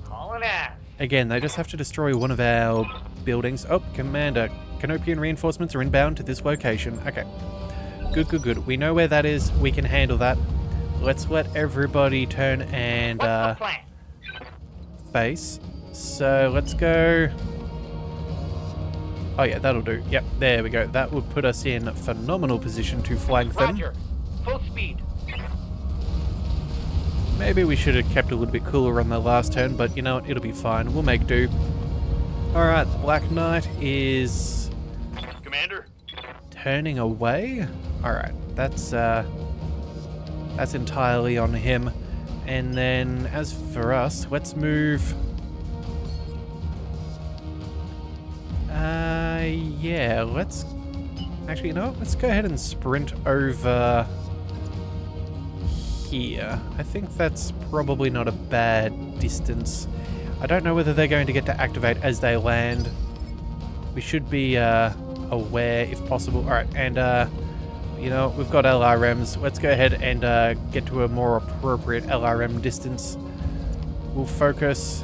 [SPEAKER 2] Calling out.
[SPEAKER 1] Again, they just have to destroy one of our buildings. Oh, Commander, Canopian reinforcements are inbound to this location. Okay. Good, good, good. We know where that is. We can handle that. Let's let everybody turn and
[SPEAKER 2] What's the plan?
[SPEAKER 1] face. So let's go... Oh yeah, that'll do. Yep, there we go. That would put us in a phenomenal position to flank them.
[SPEAKER 2] Roger. Full speed.
[SPEAKER 1] Maybe we should have kept a little bit cooler on the last turn, but you know what? It'll be fine. We'll make do. Alright, the Black Knight is...
[SPEAKER 2] Commander?
[SPEAKER 1] turning away? Alright, that's entirely on him. And then, as for us, let's move... yeah, let's... Actually, you know what? Let's go ahead and sprint over here. I think that's probably not a bad distance. I don't know whether they're going to get to activate as they land. We should be aware if possible. Alright, and you know, we've got LRMs. Let's go ahead and get to a more appropriate LRM distance. We'll focus.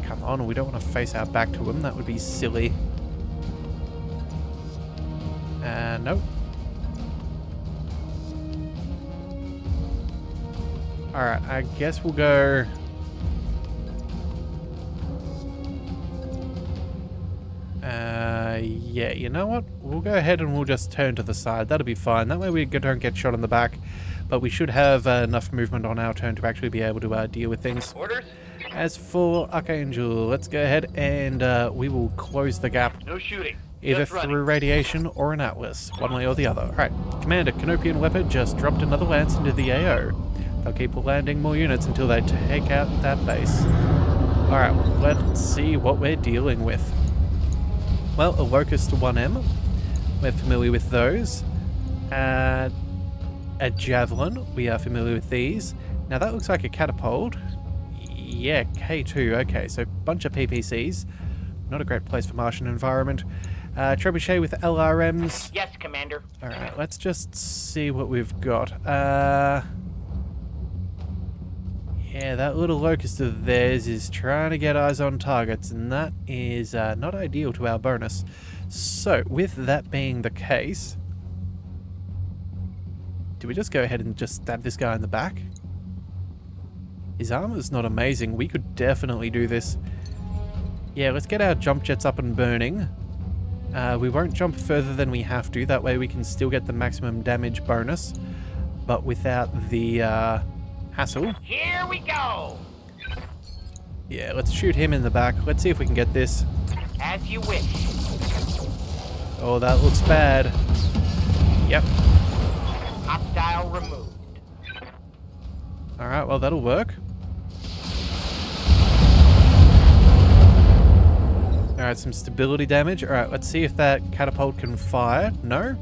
[SPEAKER 1] Come on, we don't want to face our back to them. That would be silly. Nope. Alright, I guess we'll go... yeah, you know what? We'll go ahead and we'll just turn to the side. That'll be fine. That way we don't get shot in the back. But we should have enough movement on our turn to actually be able to deal with things.
[SPEAKER 2] Orders?
[SPEAKER 1] As for Archangel, let's go ahead and we will close the gap.
[SPEAKER 2] No shooting.
[SPEAKER 1] Either
[SPEAKER 2] Just running.
[SPEAKER 1] through radiation or an Atlas, one way or the other. Alright, Commander, Canopian Leopard just dropped another lance into the AO. They'll keep landing more units until they take out that base. Alright, let's see what we're dealing with. Well, a Locust 1M. We're familiar with those. A Javelin. We are familiar with these. Now that looks like a catapult. Yeah, K2. Okay, so bunch of PPCs. Not a great place for Martian environment. Trebuchet with LRMs.
[SPEAKER 2] Yes, Commander.
[SPEAKER 1] Alright, let's just see what we've got. Yeah, that little Locust of theirs is trying to get eyes on targets, and that is not ideal to our bonus. So, with that being the case, do we just go ahead and just stab this guy in the back? His armor's not amazing. We could definitely do this. Yeah, let's get our jump jets up and burning. We won't jump further than we have to. That way we can still get the maximum damage bonus, but without the hassle.
[SPEAKER 2] Here we go.
[SPEAKER 1] Yeah, let's shoot him in the back. Let's see if we can get this.
[SPEAKER 2] As you wish.
[SPEAKER 1] Oh, that looks bad. Yep.
[SPEAKER 2] Hostile removed.
[SPEAKER 1] Alright, well, that'll work. Alright, some stability damage. Alright, let's see if that catapult can fire. No?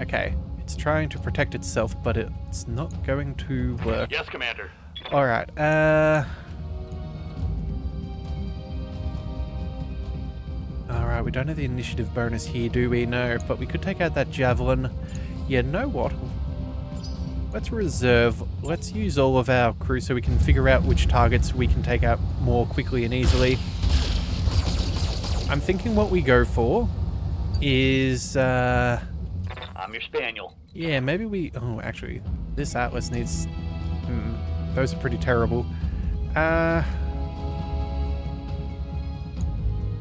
[SPEAKER 1] Okay. It's trying to protect itself, but it's not going to work.
[SPEAKER 2] Yes, Commander.
[SPEAKER 1] Alright, Alright, we don't have the initiative bonus here, do we? No, but we could take out that Javelin. Yeah, know what? Let's reserve. Let's use all of our crew so we can figure out which targets we can take out more quickly and easily. I'm thinking what we go for is,
[SPEAKER 2] I'm your spaniel.
[SPEAKER 1] yeah, maybe we... Oh, actually, this Atlas needs... those are pretty terrible.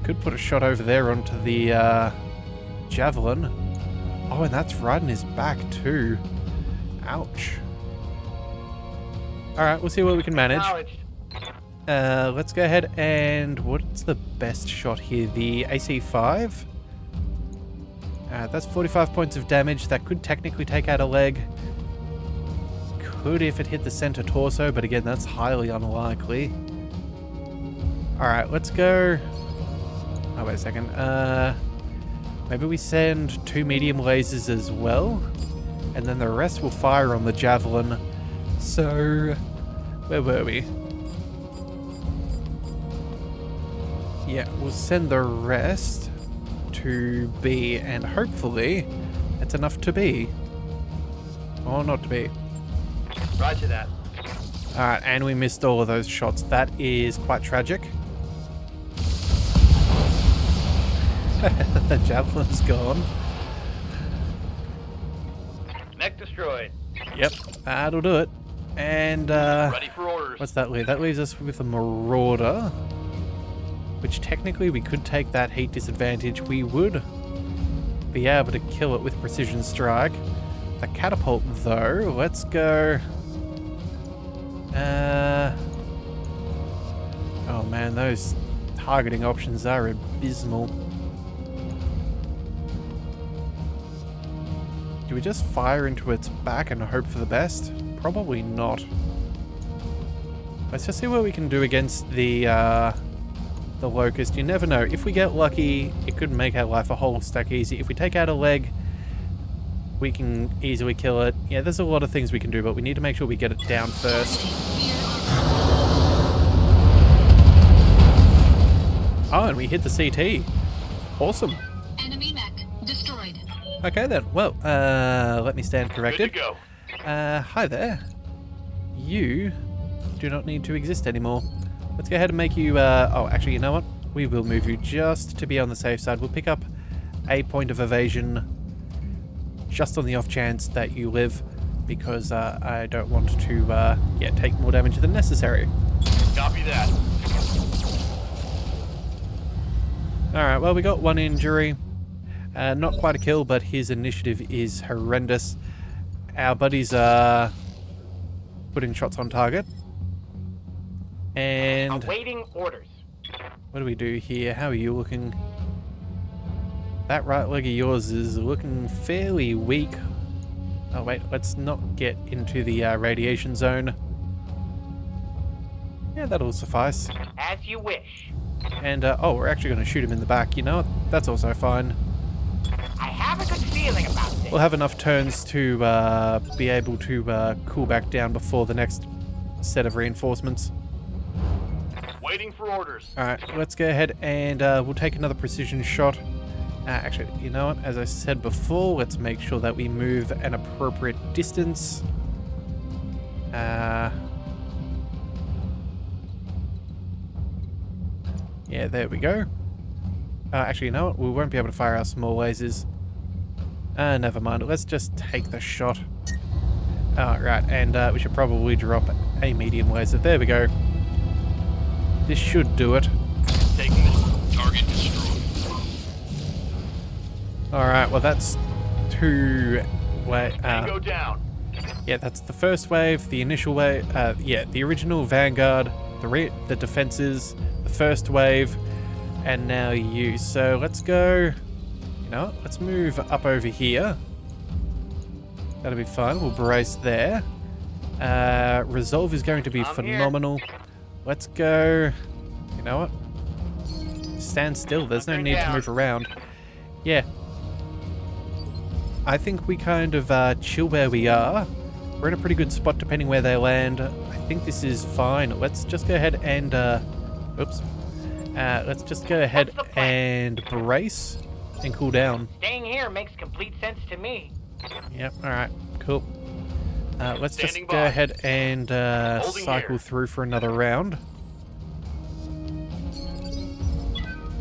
[SPEAKER 1] Could put a shot over there onto the Javelin. Oh, and that's right in his back too. Ouch. Alright, we'll see what we can manage.
[SPEAKER 2] Acknowledged.
[SPEAKER 1] Let's go ahead and... What's the best shot here? The AC-5? That's 45 points of damage. That could technically take out a leg. Could if it hit the center torso, but again, that's highly unlikely. Alright, let's go... Oh, wait a second. Maybe we send 2 medium lasers as well, and then the rest will fire on the Javelin. So, where were we? Yeah, we'll send the rest to B, and hopefully it's enough to B. Or not to B.
[SPEAKER 2] Roger that.
[SPEAKER 1] Alright, and we missed all of those shots. That is quite tragic. The Javelin's gone.
[SPEAKER 2] Mech destroyed.
[SPEAKER 1] Yep, that'll do it. And,
[SPEAKER 2] Ready for orders.
[SPEAKER 1] what's that leave? That leaves us with a Marauder, which technically we could take that heat disadvantage. We would be able to kill it with precision strike. The catapult, though, let's go... Oh man, those targeting options are abysmal. Do we just fire into its back and hope for the best? Probably not. Let's just see what we can do against the Locust. You never know. If we get lucky, it could make our life a whole stack easy. If we take out a leg, We can easily kill it. Yeah, there's a lot of things we can do, but we need to make sure we get it down first. Oh, and we hit the CT. Awesome.
[SPEAKER 3] Enemy mech destroyed.
[SPEAKER 1] Okay then. Well, let me stand corrected.
[SPEAKER 2] Good to go.
[SPEAKER 1] Hi there. You do not need to exist anymore. Let's go ahead and make you, oh, actually, you know what? We will move you just to be on the safe side. We'll pick up a point of evasion just on the off chance that you live, because I don't want to, yeah, take more damage than necessary.
[SPEAKER 2] Copy that.
[SPEAKER 1] Alright, well, we got one injury. Not quite a kill, but his initiative is horrendous. Our buddies are putting shots on target. And
[SPEAKER 2] Awaiting orders.
[SPEAKER 1] what do we do here? How are you looking? That right leg of yours is looking fairly weak. Oh wait, let's not get into the radiation zone. Yeah, that'll suffice.
[SPEAKER 2] As you wish.
[SPEAKER 1] And, oh, we're actually going to shoot him in the back. You know what? That's also fine.
[SPEAKER 2] I have a good feeling about this.
[SPEAKER 1] We'll have enough turns to be able to cool back down before the next set of reinforcements.
[SPEAKER 2] Waiting for orders.
[SPEAKER 1] Alright, let's go ahead and we'll take another precision shot. Actually, you know what? As I said before, let's make sure that we move an appropriate distance. Yeah, there we go. Actually, you know what? We won't be able to fire our small lasers. Never mind. Let's just take the shot. Right, and we should probably drop a medium laser. There we go. This should do it.
[SPEAKER 2] Taking this. Target destroyed.
[SPEAKER 1] Alright, well that's two...
[SPEAKER 2] Tango down.
[SPEAKER 1] yeah, that's the first wave, the initial wave, yeah, the original Vanguard, the defenses, the first wave, and now you. So let's go, you know what, let's move up over here. That'll be fun. We'll brace there. Resolve is going to be
[SPEAKER 2] I'm
[SPEAKER 1] phenomenal. Let's go, you know what, stand still. There's no need to move around. Yeah. I think we kind of chill where we are. We're in a pretty good spot depending where they land. I think this is fine. Let's just go ahead and, oops. Let's just go ahead and brace and cool down.
[SPEAKER 4] Staying here makes complete sense to me.
[SPEAKER 1] Yep, alright, cool. Let's just
[SPEAKER 2] Standing
[SPEAKER 1] go
[SPEAKER 2] by.
[SPEAKER 1] ahead and
[SPEAKER 2] Holding
[SPEAKER 1] cycle
[SPEAKER 2] here.
[SPEAKER 1] through for another round.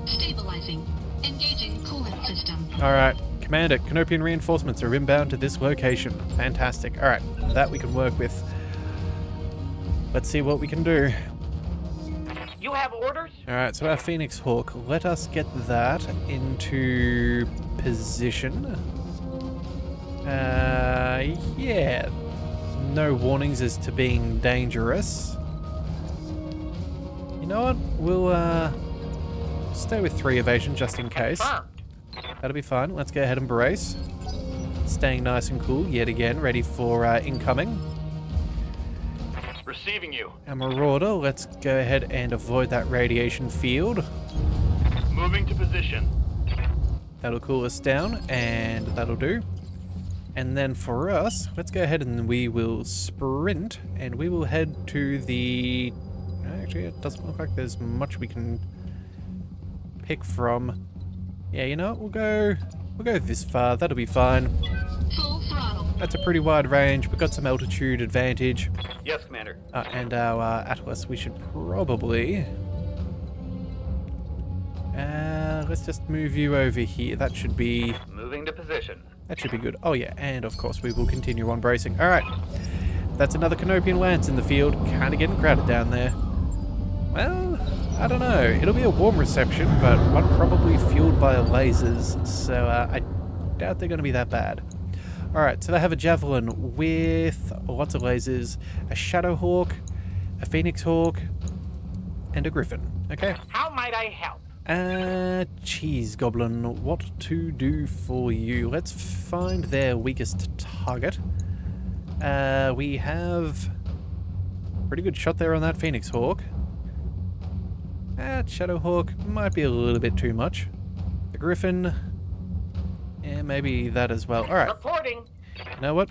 [SPEAKER 3] Stabilizing. Engaging coolant system.
[SPEAKER 1] Alright, Commander, Canopian reinforcements are inbound to this location. Fantastic. Alright, that we can work with. Let's see what we can do.
[SPEAKER 4] You have orders?
[SPEAKER 1] Alright, so our Phoenix Hawk, let us get that into position. Yeah. No warnings as to being dangerous. You know what? We'll, stay with 3 evasion just in case.
[SPEAKER 4] Confirmed.
[SPEAKER 1] That'll be fine. Let's go ahead and brace. Staying nice and cool yet again, ready for incoming.
[SPEAKER 2] Receiving you.
[SPEAKER 1] Our Marauder, let's go ahead and avoid that radiation field.
[SPEAKER 2] Moving to position.
[SPEAKER 1] That'll cool us down, and that'll do. And then for us, let's go ahead and we will sprint, and we will head to the... Actually, it doesn't look like there's much we can pick from. Yeah, you know what? We'll go this far. That'll be fine.
[SPEAKER 3] Full throttle.
[SPEAKER 1] That's a pretty wide range. We've got some altitude advantage.
[SPEAKER 2] Yes, Commander.
[SPEAKER 1] And our Atlas, we should probably... let's just move you over here. That should be...
[SPEAKER 2] Moving to position.
[SPEAKER 1] That should be good. Oh yeah, and of course we will continue on bracing. Alright. That's another Canopian Lance in the field. Kind of getting crowded down there. Well, I don't know. It'll be a warm reception, but one probably fueled by lasers. So I doubt they're going to be that bad. Alright, so they have a Javelin with lots of lasers, a Shadow Hawk, a Phoenix Hawk, and a Griffin. Okay.
[SPEAKER 4] How might I help?
[SPEAKER 1] Cheese Goblin, what to do for you? Let's find their weakest target. We have a pretty good shot there on that Phoenix Hawk. Shadow Hawk might be a little bit too much. The Griffin, Yeah, maybe that as well. Alright,
[SPEAKER 4] Reporting.
[SPEAKER 1] you know what?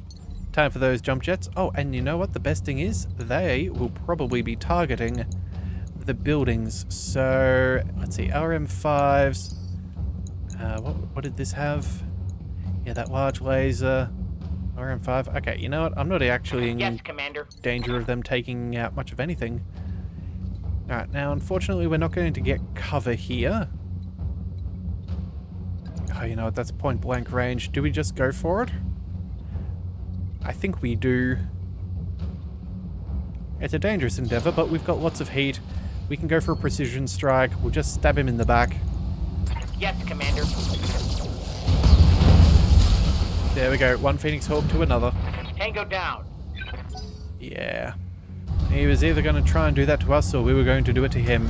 [SPEAKER 1] Time for those jump jets. Oh, and you know what the best thing is? They will probably be targeting the buildings. So, let's see, RM5s. What did this have? Yeah, that large laser. RM5. Okay, you know what? I'm not actually in
[SPEAKER 4] Yes, Commander.
[SPEAKER 1] danger of them taking out much of anything. Alright, now unfortunately we're not going to get cover here. Oh, you know what? That's point blank range. Do we just go for it? I think we do. It's a dangerous endeavor, but we've got lots of heat. We can go for a precision strike. We'll just stab him in the back.
[SPEAKER 4] Yes, Commander.
[SPEAKER 1] There we go. One Phoenix Hawk to another.
[SPEAKER 4] Tango down.
[SPEAKER 1] Yeah. He was either going to try and do that to us or we were going to do it to him.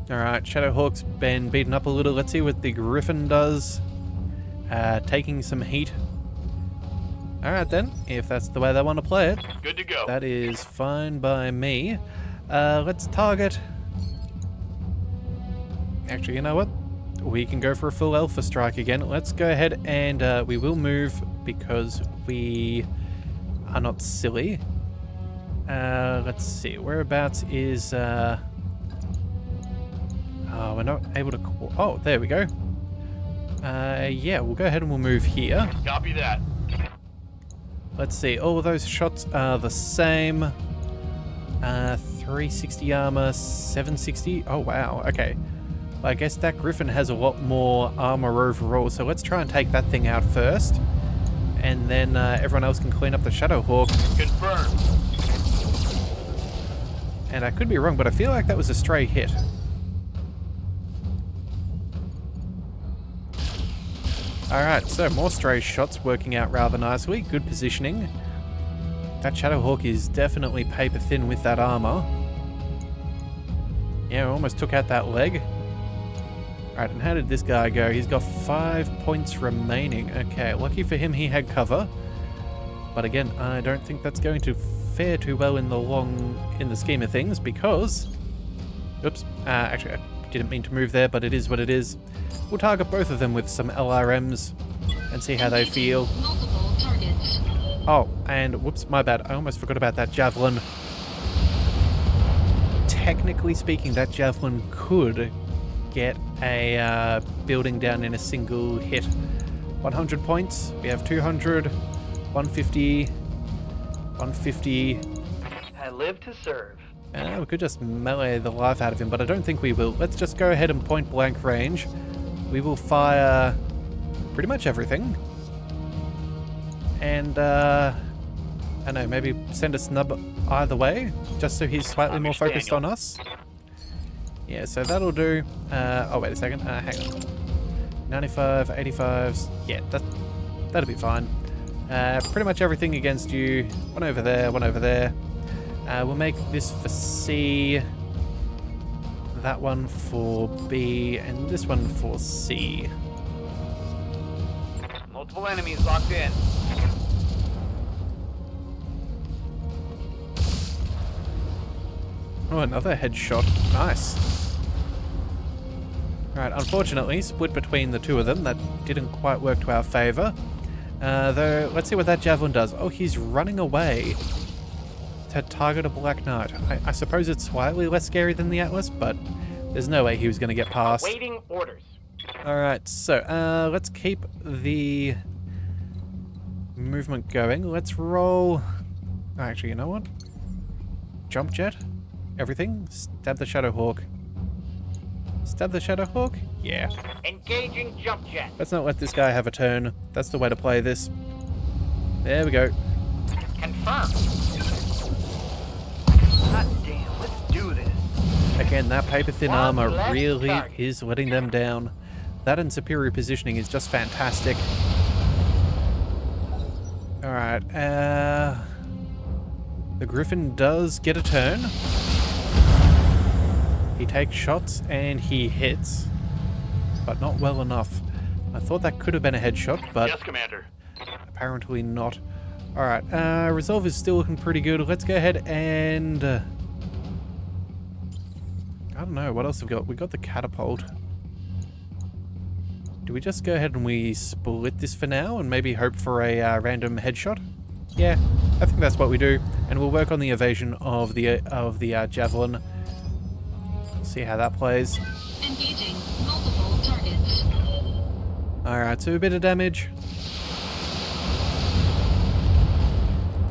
[SPEAKER 1] Alright, Shadowhawk's been beaten up a little. Let's see what the Griffin does. Taking some heat. Alright then, if that's the way they want to play it.
[SPEAKER 2] Good to go.
[SPEAKER 1] That is fine by me. Let's target... Actually, you know what? We can go for a full Alpha Strike again. Let's go ahead and we will move because we are not silly. Let's see, whereabouts is... Oh, we're not able to... Oh, there we go. Yeah, we'll go ahead and we'll move here.
[SPEAKER 2] Copy that.
[SPEAKER 1] Let's see, all of those shots are the same. 360 armor, 760. Oh, wow, okay. Well, I guess that Griffin has a lot more armor overall, so let's try and take that thing out first. And then everyone else can clean up the Shadowhawk.
[SPEAKER 2] Confirmed.
[SPEAKER 1] And I could be wrong, but I feel like that was a stray hit. Alright, so more stray shots working out rather nicely. Good positioning. That Shadowhawk is definitely paper thin with that armor. Yeah, almost took out that leg. Alright, and how did this guy go? He's got 5 points remaining. Okay, lucky for him he had cover. But again, I don't think that's going to fare too well in the scheme of things because... Oops, actually I didn't mean to move there, but it is what it is. We'll target both of them with some LRMs and see how they feel.
[SPEAKER 3] Multiple targets.
[SPEAKER 1] Oh, and whoops, my bad. I almost forgot about that javelin. Technically speaking, that javelin could get a building down in a single hit. 100 points. We have 200, 150, 150.
[SPEAKER 2] I live to serve.
[SPEAKER 1] We could just melee the life out of him, but I don't think we will. Let's just go ahead and point blank range. We will fire pretty much everything. And, I don't know, maybe send a snub either way, just so he's slightly more focused on us. Yeah, so that'll do. Oh, wait a second. Hang on. 95, 85s. Yeah, that'll be fine. Pretty much everything against you. One over there, one over there. We'll make this for C. That one for B, and this one for C.
[SPEAKER 2] Multiple enemies locked in.
[SPEAKER 1] Oh, another headshot. Nice. Alright, unfortunately, split between the two of them. That didn't quite work to our favor. Though, let's see what that javelin does. Oh, he's running away to target a Black Knight. I suppose it's slightly less scary than the Atlas, but there's no way he was going to get past.
[SPEAKER 4] Waiting orders.
[SPEAKER 1] Alright, so let's keep the movement going. Let's roll... Oh, actually, you know what? Jump jet? Everything? Stab the Shadowhawk. Stab the Shadowhawk? Yeah.
[SPEAKER 4] Engaging jump jet.
[SPEAKER 1] Let's not let this guy have a turn. That's the way to play this. There we go.
[SPEAKER 4] Confirmed.
[SPEAKER 2] Hot damn, let's do this.
[SPEAKER 1] Again, that paper-thin
[SPEAKER 4] One
[SPEAKER 1] armor
[SPEAKER 4] less
[SPEAKER 1] really
[SPEAKER 4] target.
[SPEAKER 1] is letting them down. That and superior positioning is just fantastic. Alright, the Griffin does get a turn. He takes shots and he hits, but not well enough. I thought that could have been a headshot, but
[SPEAKER 2] Yes, Commander.
[SPEAKER 1] apparently not. Alright, Resolve is still looking pretty good. Let's go ahead and... I don't know, what else have we got? We got the catapult. Do we just go ahead and we split this for now and maybe hope for a random headshot? Yeah, I think that's what we do. And we'll work on the evasion of the javelin. See how that plays.
[SPEAKER 3] Engaging multiple targets.
[SPEAKER 1] Alright, so a bit of damage.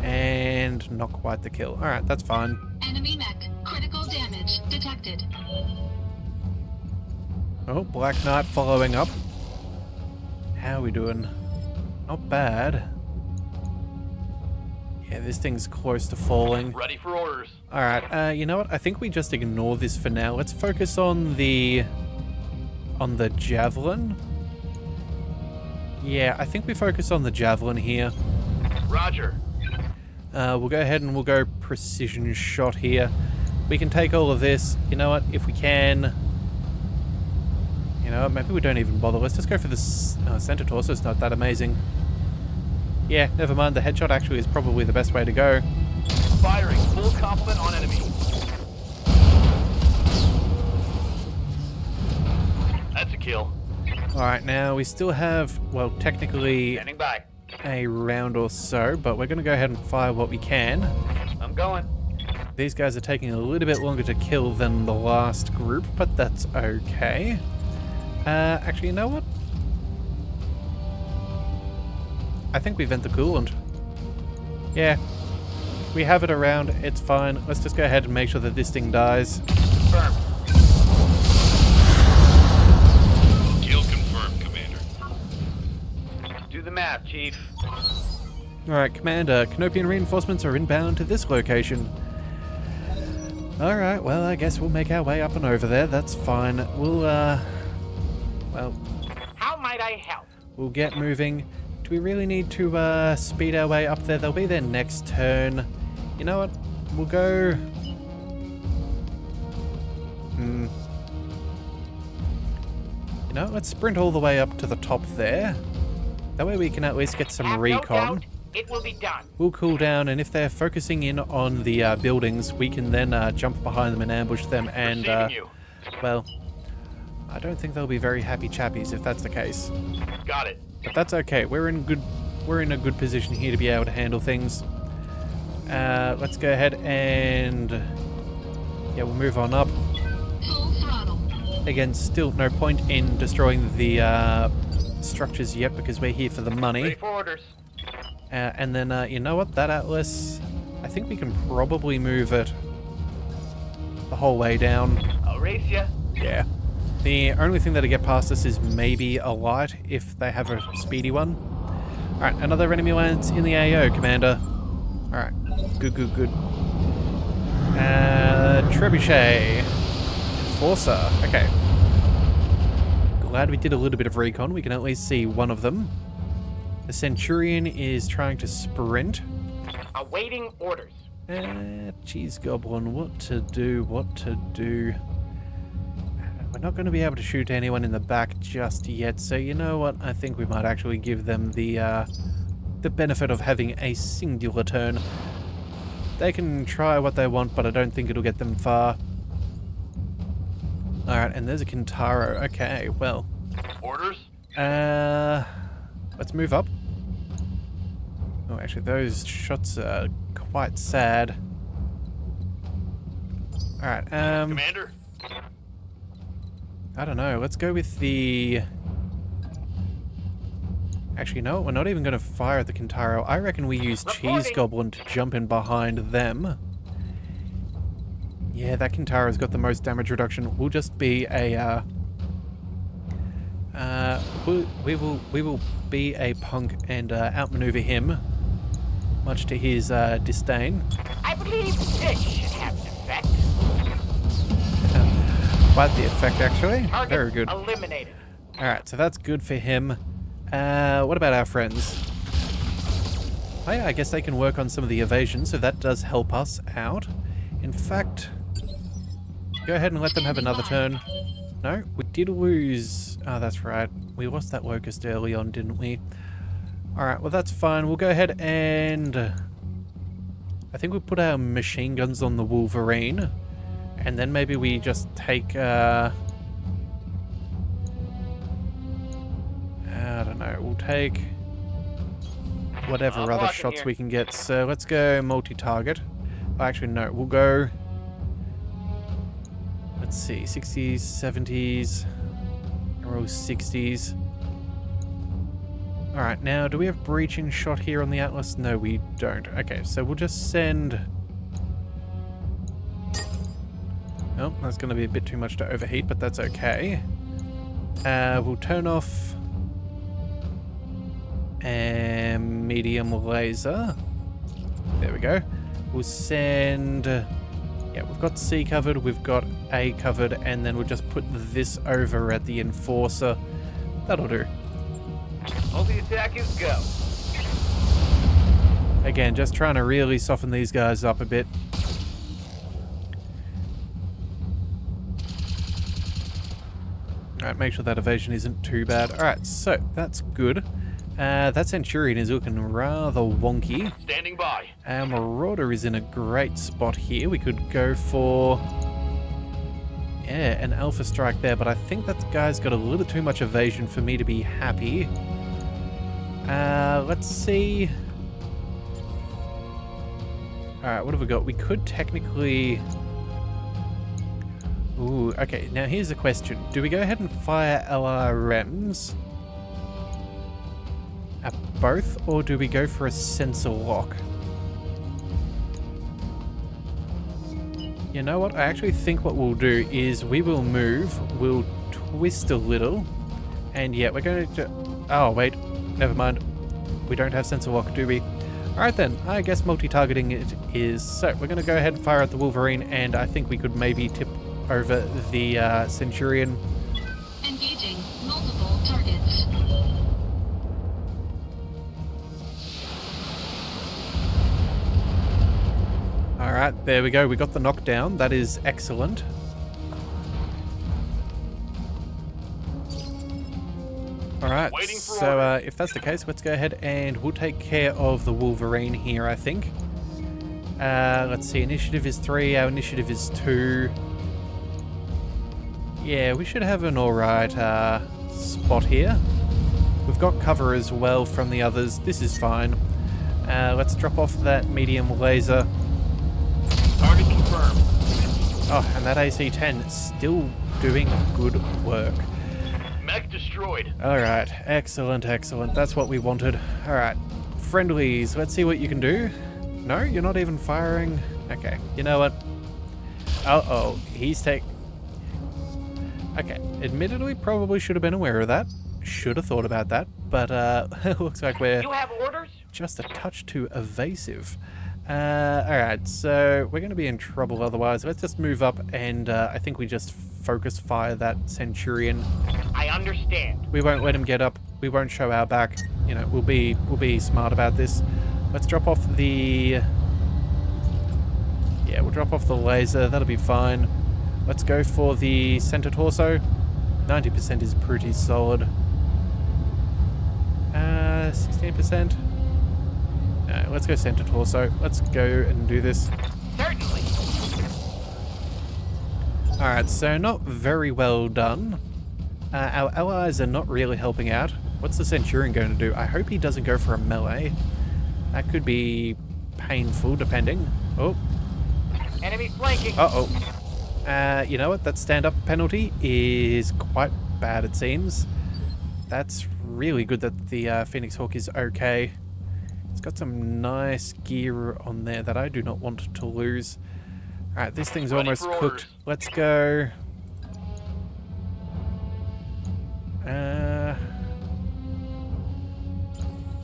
[SPEAKER 1] And not quite the kill. Alright, that's fine.
[SPEAKER 3] Enemy mech. Critical damage detected.
[SPEAKER 1] Oh, Black Knight following up. How are we doing? Not bad. Yeah, this thing's close to falling.
[SPEAKER 2] Ready for orders.
[SPEAKER 1] Alright, you know what? I think we just ignore this for now. Let's focus on the javelin. Yeah, I think we focus on the javelin here.
[SPEAKER 2] Roger.
[SPEAKER 1] We'll go ahead and we'll go precision shot here. We can take all of this. You know what? If we can... You know what? Maybe we don't even bother. Let's just go for this center torso. It's not that amazing. Yeah, never mind. The headshot actually is probably the best way to go.
[SPEAKER 2] Firing. Full complement on enemy. That's a kill.
[SPEAKER 1] Alright, now we still have, well, technically
[SPEAKER 2] Standing by.
[SPEAKER 1] a round or so, but we're going to go ahead and fire what we can.
[SPEAKER 2] I'm going.
[SPEAKER 1] These guys are taking a little bit longer to kill than the last group, but that's okay. Actually, you know what? I think we vent the coolant. Yeah. We have it around, it's fine. Let's just go ahead and make sure that this thing dies.
[SPEAKER 2] Confirmed.
[SPEAKER 5] Kill confirmed, Commander.
[SPEAKER 2] Do the math, Chief.
[SPEAKER 1] Alright, Commander, Canopian reinforcements are inbound to this location. Alright, well, I guess we'll make our way up and over there. That's fine. We'll, well,
[SPEAKER 4] How might I help?
[SPEAKER 1] we'll get moving. Do we really need to speed our way up there? They'll be there next turn. You know what? We'll go... You know, let's sprint all the way up to the top there. That way we can at least get some
[SPEAKER 4] Have no
[SPEAKER 1] recon.
[SPEAKER 4] doubt it will be done.
[SPEAKER 1] We'll cool down, and if they're focusing in on the buildings, we can then jump behind them and ambush them. And,
[SPEAKER 2] Receiving you.
[SPEAKER 1] well, I don't think they'll be very happy chappies if that's the case.
[SPEAKER 2] Got it.
[SPEAKER 1] But that's okay. We're in a good position here to be able to handle things. Let's go ahead and yeah, we'll move on up.
[SPEAKER 3] Full throttle.
[SPEAKER 1] Again, still no point in destroying the structures yet because we're here for the
[SPEAKER 2] Ready
[SPEAKER 1] money.
[SPEAKER 2] for orders.
[SPEAKER 1] And then you know what? That Atlas, I think we can probably move it the whole way down.
[SPEAKER 2] I'll race ya.
[SPEAKER 1] Yeah. The only thing that'll get past us is maybe a light if they have a speedy one. Alright, another enemy lands in the AO, Commander. Alright, good. Trebuchet. Enforcer. Okay. Glad we did a little bit of recon. We can at least see one of them. The Centurion is trying to sprint.
[SPEAKER 4] Awaiting orders.
[SPEAKER 1] Cheese Goblin, what to do? We're not going to be able to shoot anyone in the back just yet, so you know what? I think we might actually give them the benefit of having a singular turn. They can try what they want, but I don't think it'll get them far. Alright, and there's a Kintaro. Okay, well.
[SPEAKER 2] Orders.
[SPEAKER 1] Let's move up. Oh, actually, those shots are quite sad. Alright,
[SPEAKER 2] Commander.
[SPEAKER 1] I don't know. Let's go with the... Actually, no, we're not even going to fire at the Kintaro. I reckon we use Cheese Goblin to jump in behind them. Yeah, that Kintaro's got the most damage reduction. We'll just be a... we will be a punk and outmaneuver him, much to his disdain.
[SPEAKER 4] I believe this should have an effect.
[SPEAKER 1] Quite the effect, actually.
[SPEAKER 4] Target
[SPEAKER 1] Very good.
[SPEAKER 4] eliminated.
[SPEAKER 1] Alright, so that's good for him. What about our friends? Oh yeah, I guess they can work on some of the evasion, so that does help us out. In fact, go ahead and let them have another turn. No, we did lose... Oh, that's right. We lost that Locust early on, didn't we? Alright, well that's fine. We'll go ahead and... I think we'll put our machine guns on the Wolverine. And then maybe we just take... No, we'll take whatever
[SPEAKER 4] I'm
[SPEAKER 1] other
[SPEAKER 4] walking
[SPEAKER 1] shots
[SPEAKER 4] here.
[SPEAKER 1] we can get. So let's go multi-target. Oh, actually, no. We'll go... Let's see. 60s, 70s. Or 60s. Alright, now, do we have breaching shot here on the Atlas? No, we don't. Okay, so we'll just send... Oh, that's going to be a bit too much to overheat, but that's okay. We'll turn off... medium laser. There we go. We'll send... yeah, we've got C covered, we've got A covered, and then we'll just put this over at the Enforcer. That'll do.
[SPEAKER 4] Multi-attack is go.
[SPEAKER 1] Again, just trying to really soften these guys up a bit. Alright, make sure that evasion isn't too bad. Alright, so that's good. That Centurion is looking rather wonky.
[SPEAKER 2] Standing by.
[SPEAKER 1] Our Marauder is in a great spot here. We could go for... yeah, an Alpha Strike there, but I think that guy's got a little too much evasion for me to be happy. Let's see... Alright, what have we got? We could technically... Ooh, okay, now here's the question. Do we go ahead and fire LRMs at both, or do we go for a sensor lock? You know what? I actually think what we'll do is we will move, we'll twist a little, and yeah, we're going to... oh, wait, never mind. We don't have sensor lock, do we? Alright then, I guess multi-targeting it is. So, we're going to go ahead and fire at the Wolverine, and I think we could maybe tip over the Centurion.
[SPEAKER 3] Engaging multiple targets.
[SPEAKER 1] Alright, there we go. We got the knockdown. That is excellent. Alright,
[SPEAKER 2] Waiting for
[SPEAKER 1] so
[SPEAKER 2] orders.
[SPEAKER 1] if that's the case, let's go ahead and we'll take care of the Wolverine here, I think. Let's see, initiative is 3, our initiative is 2. Yeah, we should have an alright spot here. We've got cover as well from the others. This is fine. Let's drop off that medium laser.
[SPEAKER 2] Target confirmed.
[SPEAKER 1] Oh, and that AC-10 is still doing good work.
[SPEAKER 2] Mech destroyed.
[SPEAKER 1] Alright, excellent, excellent. That's what we wanted. Alright, friendlies, let's see what you can do. No, you're not even firing? Okay, you know what? Uh-oh, he's okay, admittedly, probably should have been aware of that. Should have thought about that, but it looks like we're
[SPEAKER 4] You have orders?
[SPEAKER 1] just a touch too evasive. Alright, so we're going to be in trouble otherwise. Let's just move up and I think we just focus fire that Centurion.
[SPEAKER 4] I understand.
[SPEAKER 1] We won't let him get up. We won't show our back. You know, we'll be smart about this. Let's drop off the... yeah, we'll drop off the laser. That'll be fine. Let's go for the center torso. 90% is pretty solid. 16%. No, let's go center torso. Let's go and do this.
[SPEAKER 4] Certainly.
[SPEAKER 1] Alright, so not very well done. Our allies are not really helping out. What's the Centurion going to do? I hope he doesn't go for a melee. That could be painful, depending. Oh.
[SPEAKER 4] Enemy flanking.
[SPEAKER 1] Uh-oh. You know what? That stand-up penalty is quite bad, it seems. That's really good that the Phoenix Hawk is okay. It's got some nice gear on there that I do not want to lose. Alright, this thing's
[SPEAKER 2] Ready
[SPEAKER 1] almost
[SPEAKER 2] for
[SPEAKER 1] cooked.
[SPEAKER 2] orders.
[SPEAKER 1] Let's go.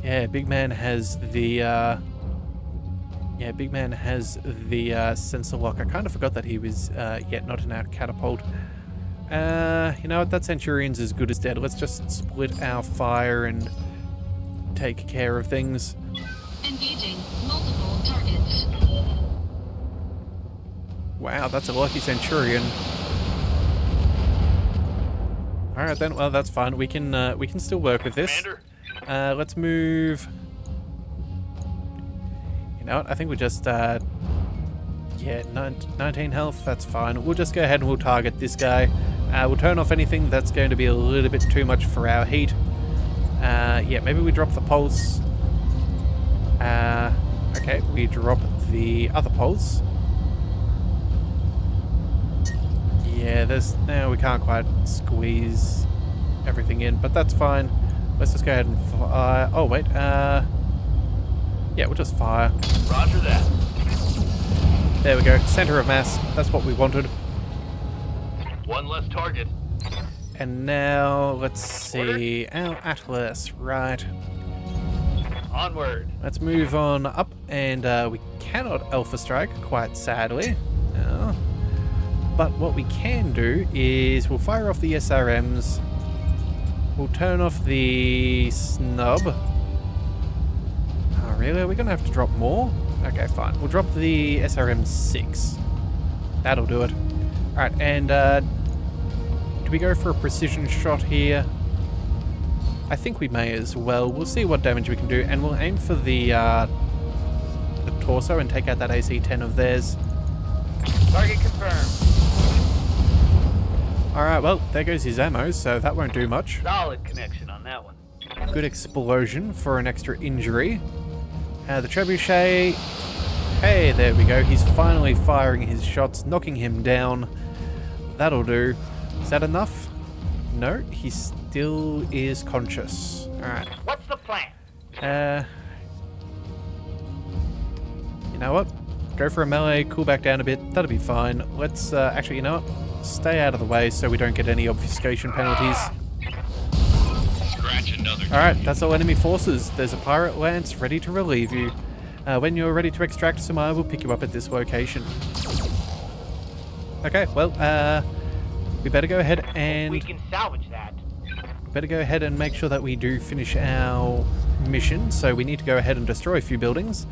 [SPEAKER 1] Yeah, Big Man has the Big Man has the sensor lock. I kind of forgot that he was yet not in our catapult. You know what? That Centurion's as good as dead. Let's just split our fire and take care of things.
[SPEAKER 3] Engaging multiple targets.
[SPEAKER 1] Wow, that's a lucky Centurion. All right then. Well, that's fine. We can still work with this.
[SPEAKER 2] Commander.
[SPEAKER 1] Let's move. You know what? I think we just yeah, 19 health. That's fine. We'll just go ahead and we'll target this guy. We'll turn off anything that's going to be a little bit too much for our heat. Yeah, maybe we drop the pulse. Okay, we drop the other pulse. Yeah, now we can't quite squeeze everything in, but that's fine. Let's just go ahead and fire. Oh, wait, yeah, we'll just fire.
[SPEAKER 2] Roger that.
[SPEAKER 1] There we go, center of mass. That's what we wanted.
[SPEAKER 2] One less target.
[SPEAKER 1] And now, let's see, our Atlas, right.
[SPEAKER 2] Onward.
[SPEAKER 1] Let's move on up, and we cannot Alpha Strike, quite sadly. No. But what we can do is we'll fire off the SRMs, we'll turn off the snub. Oh, really? Are we going to have to drop more? Okay, fine. We'll drop the SRM 6. That'll do it. Alright, and do we go for a precision shot here? I think we may as well. We'll see what damage we can do, and we'll aim for the torso and take out that AC-10 of theirs.
[SPEAKER 4] Target confirmed.
[SPEAKER 1] Alright, well, there goes his ammo, so that won't do much.
[SPEAKER 4] Solid connection on that one.
[SPEAKER 1] Good explosion for an extra injury. The trebuchet. Hey, there we go. He's finally firing his shots, knocking him down. That'll do. Is that enough? No, he still is conscious. Alright.
[SPEAKER 4] What's the plan?
[SPEAKER 1] You know what? Go for a melee, cool back down a bit. That'll be fine. Let's, actually, you know what? Stay out of the way so we don't get any obfuscation penalties.
[SPEAKER 5] Scratch another.
[SPEAKER 1] Alright, that's all enemy forces. There's a pirate lance ready to relieve you. When you're ready to extract some, I will pick you up at this location. Okay, well, we better go ahead and...
[SPEAKER 4] We can salvage that.
[SPEAKER 1] Better go ahead and make sure that we do finish our mission. So we need to go ahead and destroy a few buildings.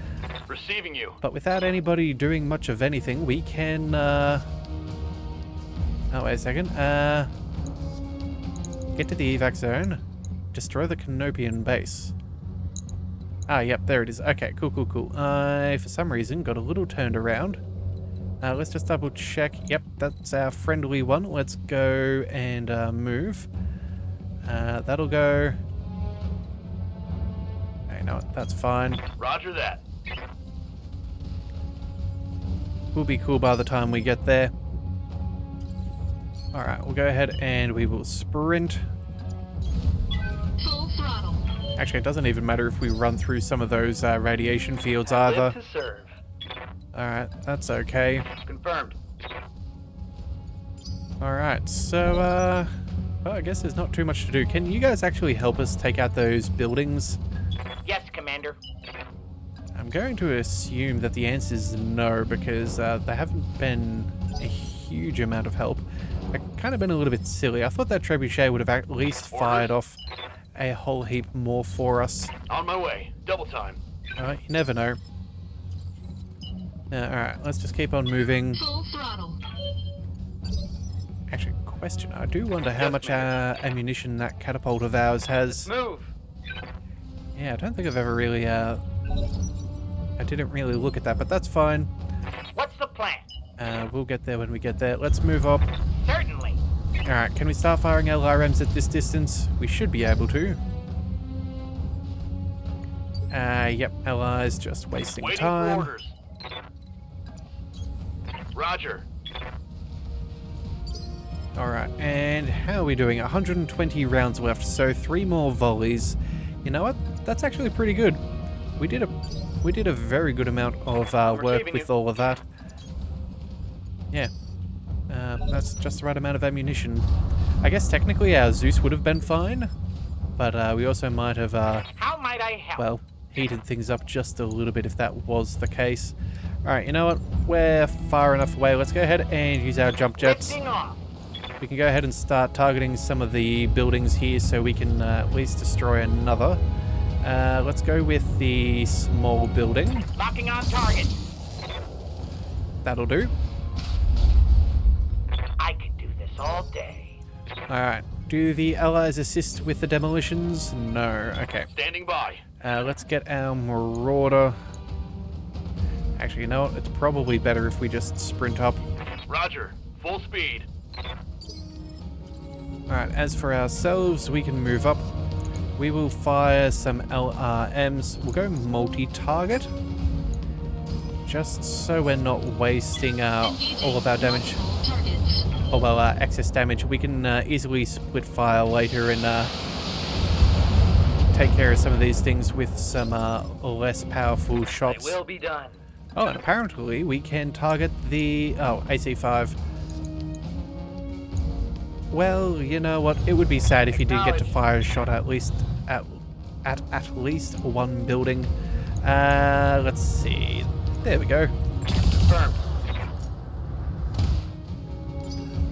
[SPEAKER 2] Receiving you.
[SPEAKER 1] But without anybody doing much of anything, we can... Oh, wait a second. Get to the evac zone. Destroy the Canopian base. Ah, yep, there it is. Okay, cool, cool, cool. I, for some reason, got a little turned around. Let's just double check. Yep, that's our friendly one. Let's go and move. That'll go... Okay, no, that's fine.
[SPEAKER 2] Roger that.
[SPEAKER 1] We'll be cool by the time we get there. Alright, we'll go ahead and we will sprint.
[SPEAKER 3] Full throttle.
[SPEAKER 1] Actually, it doesn't even matter if we run through some of those radiation fields
[SPEAKER 4] Live
[SPEAKER 1] either.
[SPEAKER 4] to serve.
[SPEAKER 1] Alright, that's okay.
[SPEAKER 4] Confirmed.
[SPEAKER 1] Alright, so, well, I guess there's not too much to do. Can you guys actually help us take out those buildings?
[SPEAKER 4] Yes, Commander.
[SPEAKER 1] I'm going to assume that the answer is no, because there haven't been a huge amount of help. I've kind of been a little bit silly. I thought that trebuchet would have at least fired off a whole heap more for us.
[SPEAKER 2] On my way. Double time.
[SPEAKER 1] You never know. Alright, let's just keep on moving.
[SPEAKER 3] Full throttle.
[SPEAKER 1] Actually, question. I do wonder how much ammunition that catapult of ours has.
[SPEAKER 4] Move.
[SPEAKER 1] Yeah, I don't think I've ever really, I didn't really look at that, but that's fine.
[SPEAKER 4] What's the plan?
[SPEAKER 1] We'll get there when we get there. Let's move up.
[SPEAKER 4] Certainly.
[SPEAKER 1] Alright, can we start firing LRMs at this distance? We should be able to. Yep, allies just wasting
[SPEAKER 2] Waiting
[SPEAKER 1] time.
[SPEAKER 2] for orders. Roger.
[SPEAKER 1] Alright, and how are we doing? 120 rounds left, so 3 more volleys. You know what? That's actually pretty good. We did a very good amount of work with all of that. Yeah. That's just the right amount of ammunition. I guess technically our Zeus would have been fine, but we also might have,
[SPEAKER 4] How might I help?
[SPEAKER 1] well, heated things up just a little bit if that was the case. Alright, you know what? We're far enough away. Let's go ahead and use our jump jets.
[SPEAKER 4] Lifting off.
[SPEAKER 1] We can go ahead and start targeting some of the buildings here so we can at least destroy another. Let's go with the small building.
[SPEAKER 4] Locking on target.
[SPEAKER 1] That'll do.
[SPEAKER 4] I could do this all day.
[SPEAKER 1] Alright. Do the allies assist with the demolitions? No. Okay.
[SPEAKER 2] Standing by.
[SPEAKER 1] Let's get our Marauder. Actually, you know what? It's probably better if we just sprint up.
[SPEAKER 2] Roger. Full speed.
[SPEAKER 1] Alright, as for ourselves, we can move up. we will fire some LRMs. We'll go multi-target, just so we're not wasting all of our damage.
[SPEAKER 3] Targets.
[SPEAKER 1] Oh well, excess damage. We can easily split fire later and take care of some of these things with some less powerful
[SPEAKER 4] They
[SPEAKER 1] shots.
[SPEAKER 4] will be done.
[SPEAKER 1] Oh, and apparently we can target the AC5. Well, you know what? It would be sad if you did get to fire a shot at least at least one building. Let's see. There we go.
[SPEAKER 4] Confirmed.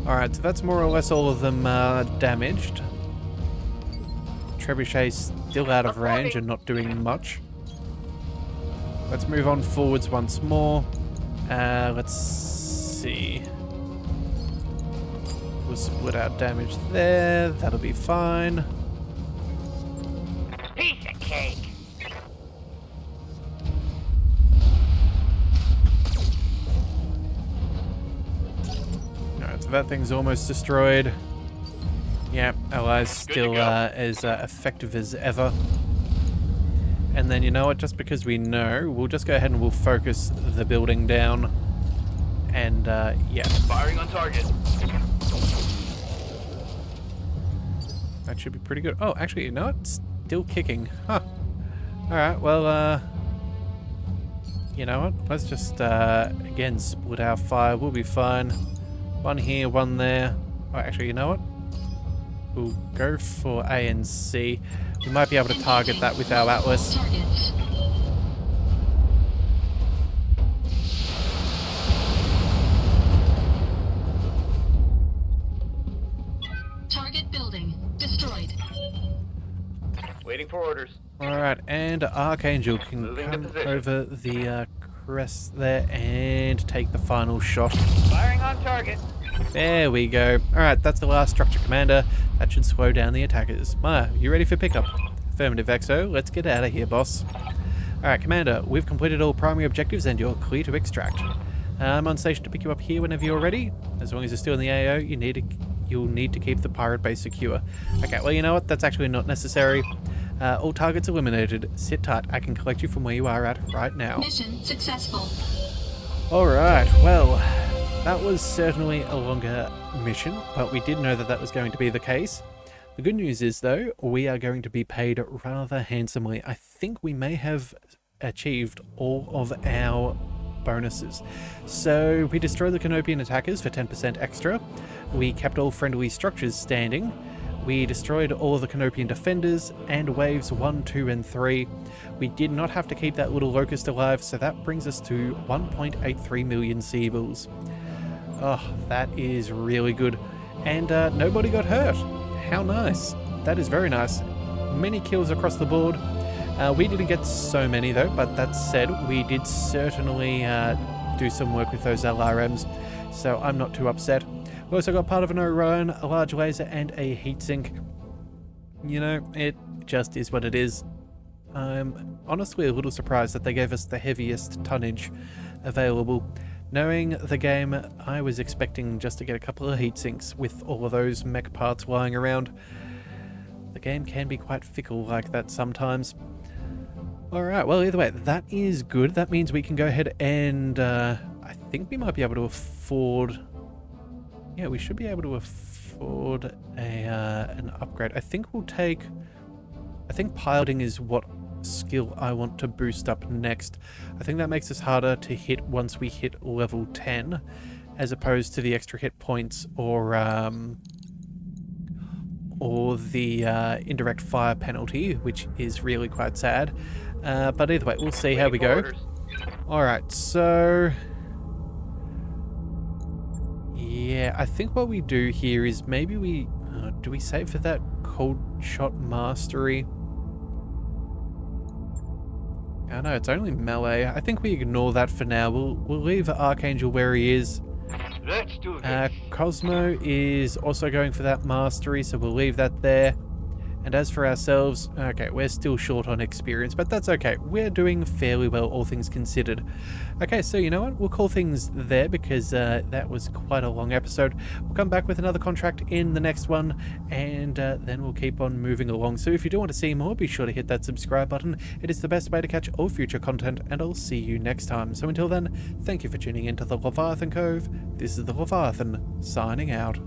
[SPEAKER 1] Alright, so that's more or less all of them damaged. Trebuchet's still out of range and not doing much. Let's move on forwards once more. Let's see. We'll split out damage there. That'll be fine.
[SPEAKER 4] Piece of cake.
[SPEAKER 1] Alright, so that thing's almost destroyed. Yeah, Allies still as effective as ever. And then, you know what, just because we know, we'll just go ahead and we'll focus the building down. And, yeah.
[SPEAKER 2] Firing on target.
[SPEAKER 1] That should be pretty good. Oh, actually, you know what? It's still kicking. Huh. Alright, well, you know what? Let's just, again, split our fire. We'll be fine. One here, one there. Oh, actually, you know what? We'll go for A and C. We might be able to target that with our Atlas.
[SPEAKER 3] Targets. Target building destroyed.
[SPEAKER 2] Waiting for orders.
[SPEAKER 1] Alright, and Archangel can
[SPEAKER 2] Moving to
[SPEAKER 1] come
[SPEAKER 2] position.
[SPEAKER 1] over the crest there and take the final shot.
[SPEAKER 4] Firing on target.
[SPEAKER 1] There we go. Alright, that's the last structure, Commander. That should slow down the attackers. Maya, you ready for pickup? Affirmative, Exo. Let's get out of here, boss. Alright, Commander, we've completed all primary objectives and you're clear to extract. I'm on station to pick you up here whenever you're ready. As long as you're still in the AO, you'll need to keep the pirate base secure. Okay, well, you know what? That's actually not necessary. All targets eliminated. Sit tight. I can collect you from where you are at right now.
[SPEAKER 3] Mission successful.
[SPEAKER 1] Alright, well, that was certainly a longer mission, but we did know that that was going to be the case. The good news is, though, we are going to be paid rather handsomely. I think we may have achieved all of our bonuses. So we destroyed the Canopian attackers for 10% extra. We kept all friendly structures standing. We destroyed all of the Canopian defenders and waves 1, 2, and 3. We did not have to keep that little locust alive, so that brings us to 1.83 million Seabills. Oh, that is really good. And nobody got hurt. How nice. That is very nice. Many kills across the board. We didn't get so many though, but that said, we did certainly do some work with those LRMs, so I'm not too upset. We also got part of an Orion, a large laser, and a heatsink. You know, it just is what it is. I'm honestly a little surprised that they gave us the heaviest tonnage available. Knowing the game, I was expecting just to get a couple of heatsinks with all of those mech parts lying around. The game can be quite fickle like that sometimes. Alright, well, either way, that is good. That means we can go ahead and I think we might be able to afford... Yeah, we should be able to afford an upgrade. I think we'll take... I think piloting is what skill I want to boost up next. I think that makes us harder to hit once we hit level 10, as opposed to the extra hit points or the indirect fire penalty, which is really quite sad. But either way, we'll see how we
[SPEAKER 2] Waiting for
[SPEAKER 1] go.
[SPEAKER 2] orders.
[SPEAKER 1] Alright, so... yeah, I think what we do here is maybe we... do we save for that cold shot mastery? I know, it's only melee. I think we ignore that for now. We'll leave Archangel where he is.
[SPEAKER 4] Let's do this.
[SPEAKER 1] Cosmo is also going for that mastery, so we'll leave that there. And as for ourselves, okay, we're still short on experience, but that's okay. We're doing fairly well, all things considered. Okay, so you know what? We'll call things there because that was quite a long episode. We'll come back with another contract in the next one, and then we'll keep on moving along. So if you do want to see more, be sure to hit that subscribe button. It is the best way to catch all future content, and I'll see you next time. So until then, thank you for tuning into the Leviathan Cove. This is the Leviathan, signing out.